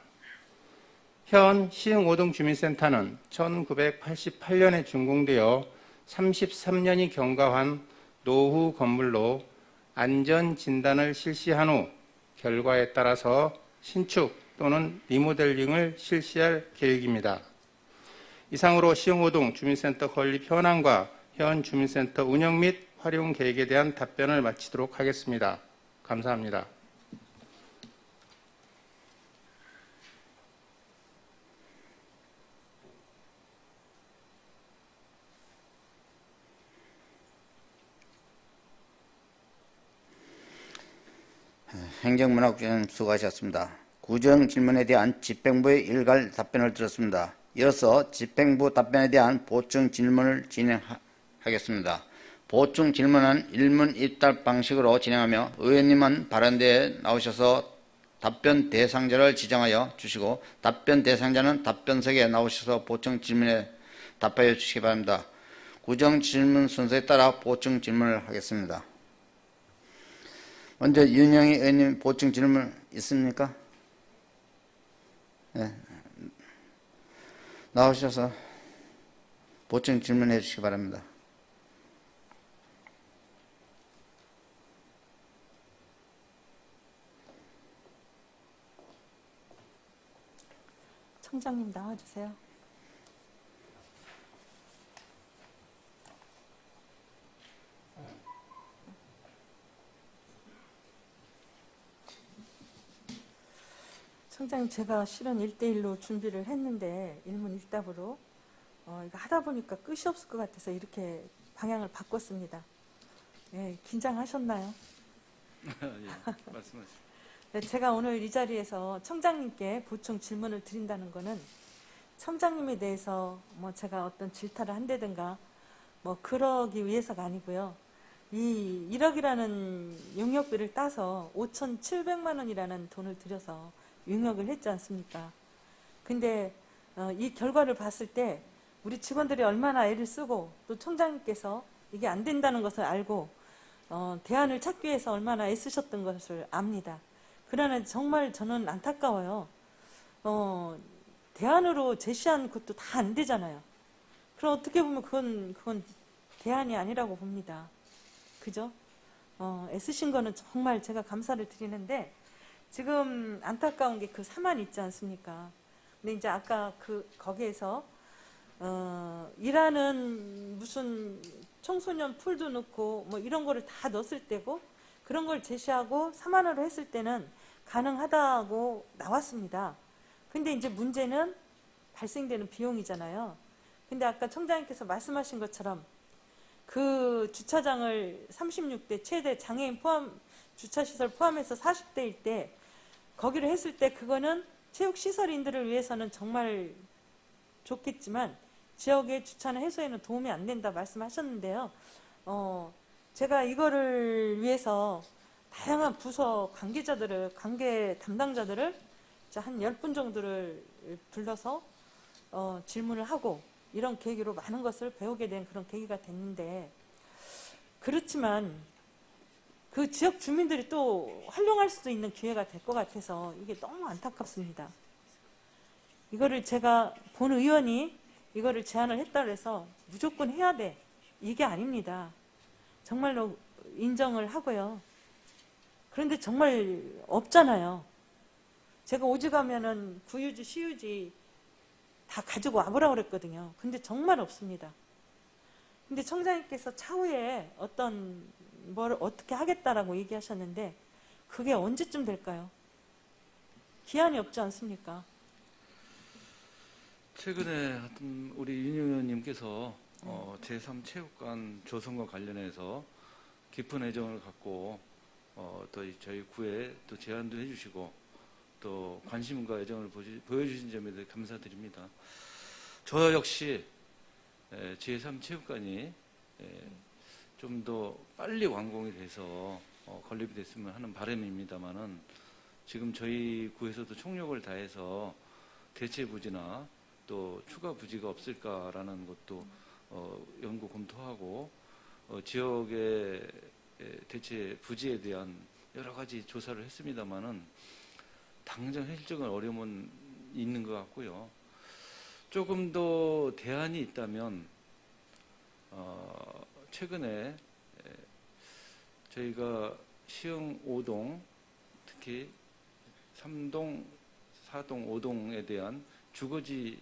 현 시흥 5동 주민센터는 1988년에 준공되어 33년이 경과한 노후 건물로 안전 진단을 실시한 후 결과에 따라서 신축 또는 리모델링을 실시할 계획입니다. 이상으로 시흥 5동 주민센터 건립 현황과 현 주민센터 운영 및 활용 계획에 대한 답변을 마치도록 하겠습니다. 감사합니다. 행정문화국장님 수고하셨습니다. 구정 질문에 대한 집행부의 일괄 답변을 들었습니다. 이어서 집행부 답변에 대한 보충 질문을 진행하겠습니다. 보충 질문은 일문 입답 방식으로 진행하며 의원님은 발언대에 나오셔서 답변 대상자를 지정하여 주시고 답변 대상자는 답변석에 나오셔서 보충 질문에 답하여 주시기 바랍니다. 구정 질문 순서에 따라 보충 질문을 하겠습니다. 먼저 윤영희 의원님 보충 질문 있습니까? 네. 나오셔서 보충 질문해 주시기 바랍니다. 청장님 나와주세요. 청장님, 제가 실은 1대1로 준비를 했는데 일문일답으로 이거 하다 보니까 끝이 없을 것 같아서 이렇게 방향을 바꿨습니다. 예, 긴장하셨나요? 예, 말씀하세요. 네, 제가 오늘 이 자리에서 청장님께 보충 질문을 드린다는 거는 청장님에 대해서 뭐 제가 어떤 질타를 한다든가 뭐 그러기 위해서가 아니고요. 이 1억이라는 용역비를 따서 5,700만 원이라는 돈을 들여서 용역을 했지 않습니까? 근데 이 결과를 봤을 때 우리 직원들이 얼마나 애를 쓰고 또 청장님께서 이게 안 된다는 것을 알고 대안을 찾기 위해서 얼마나 애쓰셨던 것을 압니다. 그러나 정말 저는 안타까워요. 대안으로 제시한 것도 다 안 되잖아요. 그럼 어떻게 보면 그건 대안이 아니라고 봅니다. 그죠? 애쓰신 거는 정말 제가 감사를 드리는데 지금 안타까운 게 그 사만 있지 않습니까? 근데 이제 아까 거기에서 일하는 무슨 청소년 풀도 넣고 뭐 이런 거를 다 넣었을 때고 그런 걸 제시하고 4만 원으로 했을 때는 가능하다고 나왔습니다. 근데 이제 문제는 발생되는 비용이잖아요. 근데 아까 청장님께서 말씀하신 것처럼 그 주차장을 36대 최대 장애인 포함 주차시설 포함해서 40대일 때 거기를 했을 때 그거는 체육시설인들을 위해서는 정말 좋겠지만 지역의 주차는 해소에는 도움이 안 된다 말씀하셨는데요. 제가 이거를 위해서 다양한 부서 관계 담당자들을 한 10분 정도를 불러서 질문을 하고 이런 계기로 많은 것을 배우게 된 그런 계기가 됐는데 그렇지만 그 지역 주민들이 또 활용할 수도 있는 기회가 될 것 같아서 이게 너무 안타깝습니다. 이거를 제가 본 의원이 이거를 제안을 했다고 해서 무조건 해야 돼. 이게 아닙니다. 정말로 인정을 하고요. 그런데 정말 없잖아요. 제가 오죽하면은 구유지, 시유지 다 가지고 와보라고 그랬거든요. 근데 정말 없습니다. 근데 청장님께서 차후에 뭘 어떻게 하겠다라고 얘기하셨는데 그게 언제쯤 될까요? 기한이 없지 않습니까? 최근에 하여튼 우리 윤 의원님께서 제3체육관 조성과 관련해서 깊은 애정을 갖고 또 저희 구에 또 제안도 해주시고 또 관심과 애정을 보여주신 점에 대해 감사드립니다. 저 역시 제3체육관이 좀 더 빨리 완공이 돼서 건립이 됐으면 하는 바람입니다만은 지금 저희 구에서도 총력을 다해서 대체 부지나 또 추가 부지가 없을까라는 것도 연구 검토하고 지역의 대체 부지에 대한 여러 가지 조사를 했습니다만은 당장 현실적인 어려움은 있는 것 같고요. 조금 더 대안이 있다면 최근에 저희가 시흥 5동 특히 3동, 4동, 5동에 대한 주거지에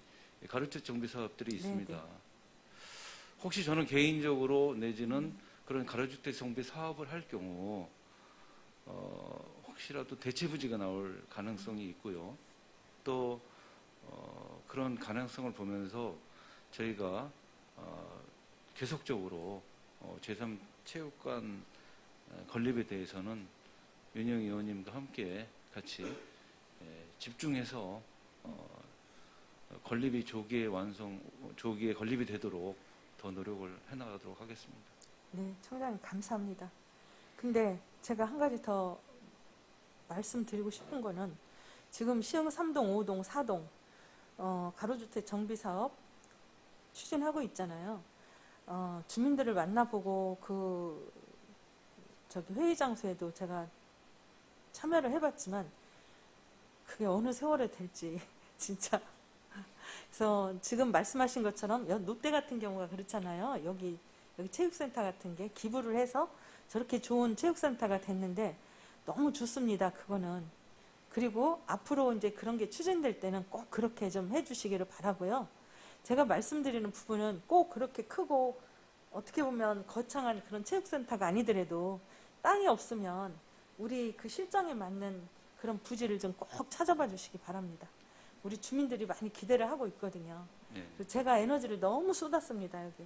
가로주택 정비 사업들이 있습니다. 네. 혹시 저는 개인적으로 내지는 그런 가로주택 정비 사업을 할 경우 혹시라도 대체 부지가 나올 가능성이 있고요. 또 그런 가능성을 보면서 저희가 계속적으로 제3체육관 건립에 대해서는 윤영 의원님과 함께 같이 집중해서 건립이 조기에 건립이 되도록 더 노력을 해나가도록 하겠습니다. 네, 청장님 감사합니다. 근데 제가 한 가지 더 말씀드리고 싶은 거는 지금 시흥 3동, 5동, 4동 가로주택 정비 사업 추진하고 있잖아요. 주민들을 만나보고 저기 회의 장소에도 제가 참여를 해봤지만 그게 어느 세월에 될지 진짜. 그래서 지금 말씀하신 것처럼 롯데 같은 경우가 그렇잖아요. 여기 체육센터 같은 게 기부를 해서 저렇게 좋은 체육센터가 됐는데 너무 좋습니다. 그거는. 그리고 앞으로 이제 그런 게 추진될 때는 꼭 그렇게 좀 해주시기를 바라고요. 제가 말씀드리는 부분은 꼭 그렇게 크고 어떻게 보면 거창한 그런 체육센터가 아니더라도 땅이 없으면 우리 그 실정에 맞는 그런 부지를 좀 꼭 찾아봐 주시기 바랍니다. 우리 주민들이 많이 기대를 하고 있거든요. 네. 그래서 제가 에너지를 너무 쏟았습니다. 여기.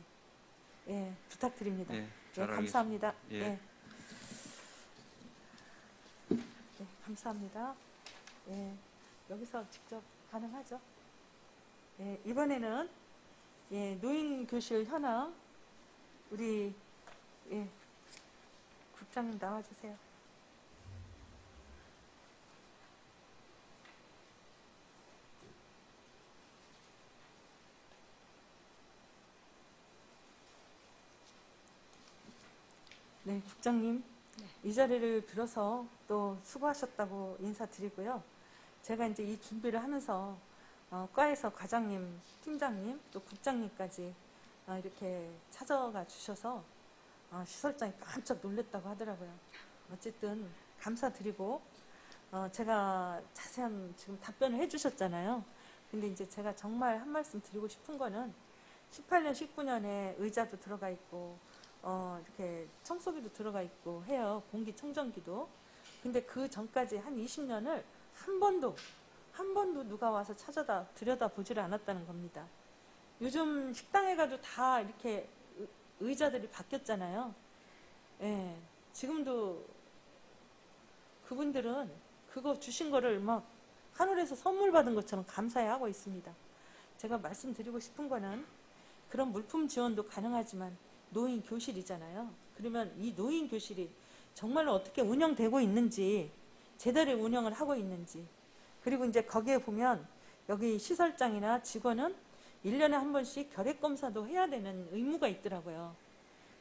예, 부탁드립니다. 네, 예, 감사합니다. 예. 예. 네, 감사합니다. 예, 여기서 직접 가능하죠? 예, 이번에는 노인교실 현황 우리 국장님 나와주세요. 네, 국장님. 이 자리를 빌어서 또 수고하셨다고 인사드리고요. 제가 이제 이 준비를 하면서 과에서 과장님, 팀장님, 또 국장님까지 이렇게 찾아가 주셔서 시설장이 깜짝 놀랐다고 하더라고요. 어쨌든 감사드리고 제가 자세한 지금 답변을 해주셨잖아요. 근데 이제 제가 정말 한 말씀 드리고 싶은 거는 18년, 19년에 의자도 들어가 있고 이렇게 청소기도 들어가 있고 해요. 공기청정기도. 근데 그 전까지 한 20년을 한 번도 누가 와서 들여다 보지를 않았다는 겁니다. 요즘 식당에 가도 다 이렇게 의자들이 바뀌었잖아요. 예, 지금도 그분들은 그거 주신 거를 막 하늘에서 선물 받은 것처럼 감사해 하고 있습니다. 제가 말씀드리고 싶은 거는 그런 물품 지원도 가능하지만 노인 교실이잖아요. 그러면 이 노인 교실이 정말로 어떻게 운영되고 있는지, 제대로 운영을 하고 있는지, 그리고 이제 거기에 보면 여기 시설장이나 직원은 1년에 한 번씩 결핵 검사도 해야 되는 의무가 있더라고요.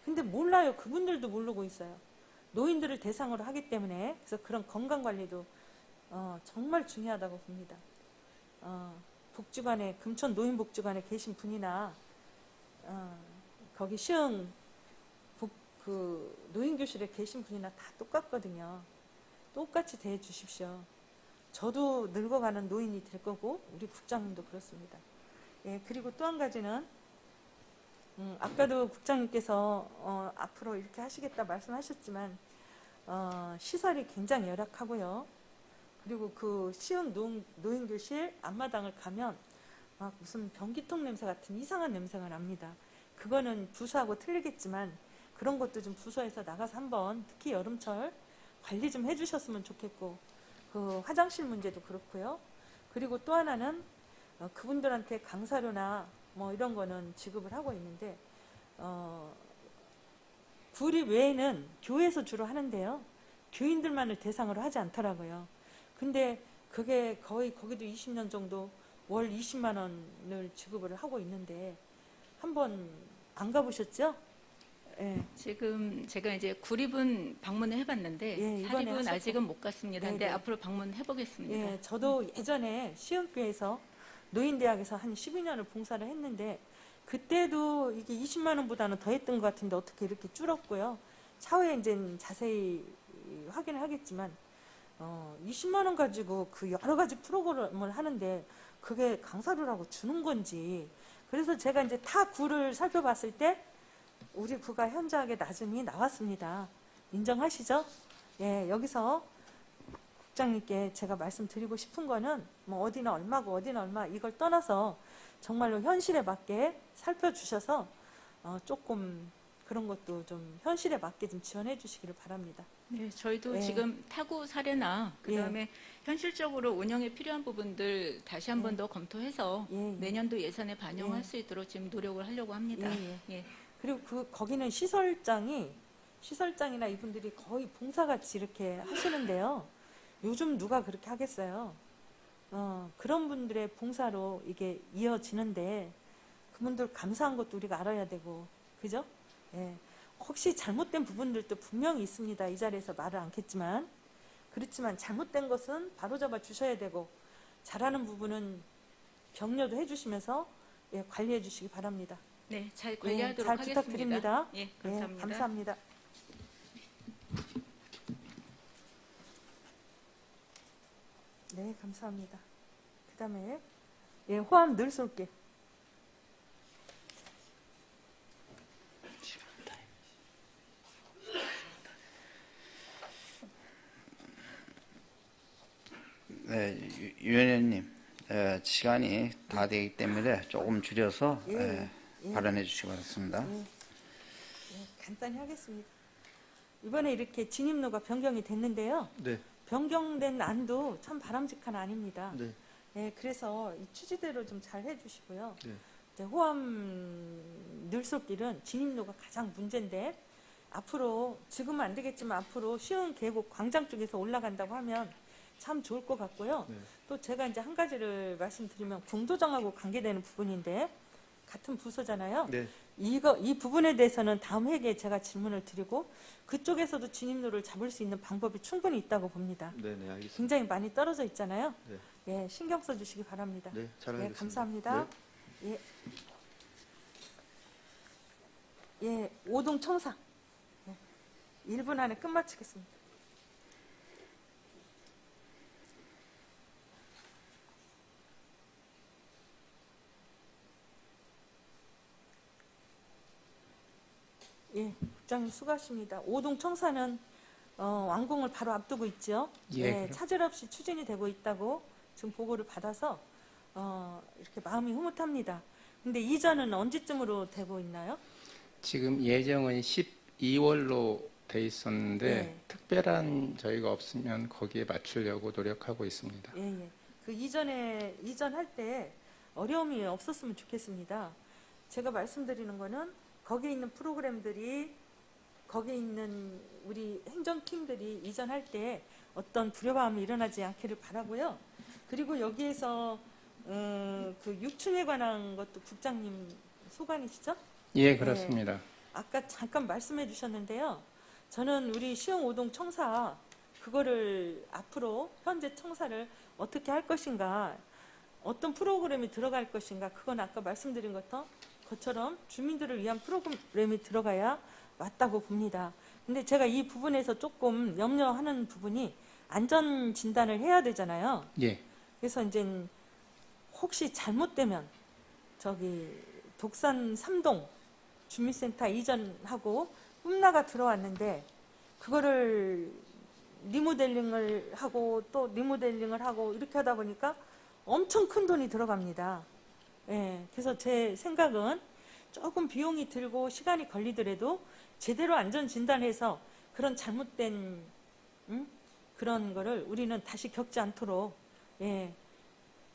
근데 몰라요. 그분들도 모르고 있어요. 노인들을 대상으로 하기 때문에. 그래서 그런 건강 관리도 정말 중요하다고 봅니다. 복지관에, 금천 노인복지관에 계신 분이나 거기 시흥 노인교실에 계신 분이나 다 똑같거든요. 똑같이 대해 주십시오. 저도 늙어가는 노인이 될 거고 우리 국장님도 그렇습니다. 예, 그리고 또 한 가지는 아까도 국장님께서 앞으로 이렇게 하시겠다 말씀하셨지만 시설이 굉장히 열악하고요. 그리고 그 시흥 노인교실 앞마당을 가면 막 무슨 변기통 냄새 같은 이상한 냄새가 납니다. 그거는 부서하고 틀리겠지만 그런 것도 좀 부서에서 나가서 한번 특히 여름철 관리 좀 해주셨으면 좋겠고 그 화장실 문제도 그렇고요. 그리고 또 하나는 그분들한테 강사료나 뭐 이런 거는 지급을 하고 있는데 구립 외에는 교회에서 주로 하는데요. 교인들만을 대상으로 하지 않더라고요. 근데 그게 거의 거기도 20년 정도 월 20만 원을 지급을 하고 있는데 한번 안 가보셨죠? 예. 지금 제가 이제 구립은 방문을 해봤는데 예, 이번에 사립은 하셨고. 아직은 못 갔습니다. 근데 네네. 앞으로 방문해 보겠습니다. 예, 저도 예전에 시흥교에서 노인대학에서 한 12년을 봉사를 했는데 그때도 이게 20만 원보다는 더 했던 것 같은데 어떻게 이렇게 줄었고요. 차후에 이제 자세히 확인을 하겠지만 20만 원 가지고 그 여러 가지 프로그램을 하는데 그게 강사료라고 주는 건지. 그래서 제가 이제 타 구를 살펴봤을 때 우리 구가 현저하게 낮음이 나왔습니다. 인정하시죠? 예, 여기서 국장님께 제가 말씀드리고 싶은 거는 뭐 어디는 얼마고 어디는 얼마 이걸 떠나서 정말로 현실에 맞게 살펴주셔서 조금 그런 것도 좀 현실에 맞게 좀 지원해 주시기를 바랍니다. 네, 저희도 예. 지금 타구 사례나 그다음에 현실적으로 운영에 필요한 부분들 다시 한 번 더 검토해서 예, 예. 내년도 예산에 반영할 예. 수 있도록 지금 노력을 하려고 합니다. 예, 예. 그리고 거기는 시설장이나 이분들이 거의 봉사같이 이렇게 하시는데요. 요즘 누가 그렇게 하겠어요? 그런 분들의 봉사로 이게 이어지는데 그분들 감사한 것도 우리가 알아야 되고, 그죠? 예. 혹시 잘못된 부분들도 분명히 있습니다. 이 자리에서 말을 않겠지만. 그렇지만 잘못된 것은 바로잡아 주셔야 되고, 잘하는 부분은 격려도 해주시면서 예, 관리해 주시기 바랍니다. 네, 잘 관리하도록 잘 하겠습니다. 부탁드립니다. 예, 감사합니다. 예, 감사합니다. 네, 감사합니다. 그 다음에 예, 호암 늘솔길. 네, 유 의원님, 시간이 다 되기 때문에 조금 줄여서 발언해 주시기 바랍니다. 간단히 하겠습니다. 이번에 이렇게 진입로가 변경이 됐는데요. 네. 변경된 안도 참 바람직한 안입니다. 네. 네, 그래서 이 취지대로 좀 잘 해주시고요. 네. 이제 호암 늘솔길은 진입로가 가장 문제인데 앞으로 지금은 안 되겠지만 앞으로 시흥 계곡 광장 쪽에서 올라간다고 하면 참 좋을 것 같고요. 네. 또 제가 이제 한 가지를 말씀드리면 궁도정하고 관계되는 부분인데 같은 부서잖아요. 네. 이 부분에 대해서는 다음 회기에 제가 질문을 드리고 그쪽에서도 진입로를 잡을 수 있는 방법이 충분히 있다고 봅니다. 네, 네, 알겠습니다. 굉장히 많이 떨어져 있잖아요. 네. 예, 신경 써주시기 바랍니다. 네, 잘 예, 알겠습니다. 감사합니다. 네. 예. 예, 오동 청사. 예, 1분 안에 끝마치겠습니다. 예, 국장님 수고하십니다. 오동 청사는 완공을 바로 앞두고 있죠. 예, 차질 없이 추진이 되고 있다고 지금 보고를 받아서 이렇게 마음이 흐뭇합니다. 근데 이전은 언제쯤으로 되고 있나요? 지금 예정은 12월로 돼 있었는데 예. 특별한 저희가 없으면 거기에 맞추려고 노력하고 있습니다. 예, 예. 그 이전할 때 어려움이 없었으면 좋겠습니다. 제가 말씀드리는 거는 거기에 있는 프로그램들이 거기에 있는 우리 행정팀들이 이전할 때 어떤 불협화음이 일어나지 않기를 바라고요. 그리고 여기에서 그 육충에 관한 것도 국장님 소관이시죠? 예, 그렇습니다. 아까 잠깐 말씀해 주셨는데요. 저는 우리 시흥 오동 청사 그거를 앞으로 현재 청사를 어떻게 할 것인가, 어떤 프로그램이 들어갈 것인가, 그건 아까 말씀드린 것처럼 주민들을 위한 프로그램이 들어가야 맞다고 봅니다. 근데 제가 이 부분에서 조금 염려하는 부분이 안전 진단을 해야 되잖아요. 예. 그래서 이제 혹시 잘못되면 저기 독산 3동 주민센터 이전하고 꿈나가 들어왔는데 그거를 리모델링을 하고 또 리모델링을 하고 이렇게 하다 보니까 엄청 큰 돈이 들어갑니다. 예, 그래서 제 생각은 조금 비용이 들고 시간이 걸리더라도 제대로 안전 진단해서 그런 잘못된 그런 거를 우리는 다시 겪지 않도록 예,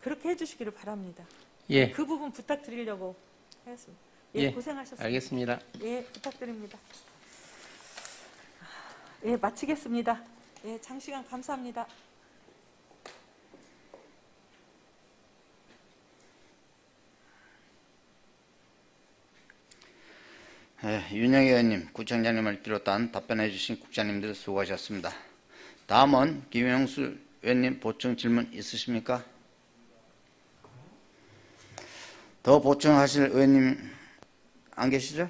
그렇게 해주시기를 바랍니다. 예. 그 부분 부탁드리려고 하였습니다. 예, 예, 고생하셨습니다. 알겠습니다. 예, 부탁드립니다. 예, 마치겠습니다. 예, 장시간 감사합니다. 윤영희 의원님, 구청장님을 비롯한 답변해 주신 국장님들 수고하셨습니다. 다음은 김영수 의원님 보충 질문 있으십니까? 더 보충하실 의원님 안 계시죠?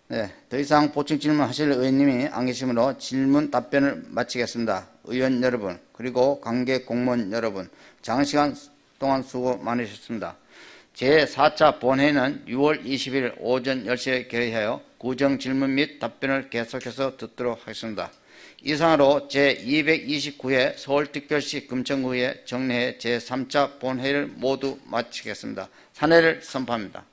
네, 더 이상 보충 질문하실 의원님이 안 계시므로 질문 답변을 마치겠습니다. 의원 여러분, 그리고 관계 공무원 여러분, 장시간 동안 수고 많으셨습니다. 제4차 본회의는 6월 20일 오전 10시에 개회하여 구정 질문 및 답변을 계속해서 듣도록 하겠습니다. 이상으로 제229회 서울특별시 금천구의 정례회 제3차 본회의를 모두 마치겠습니다. 산회를 선포합니다.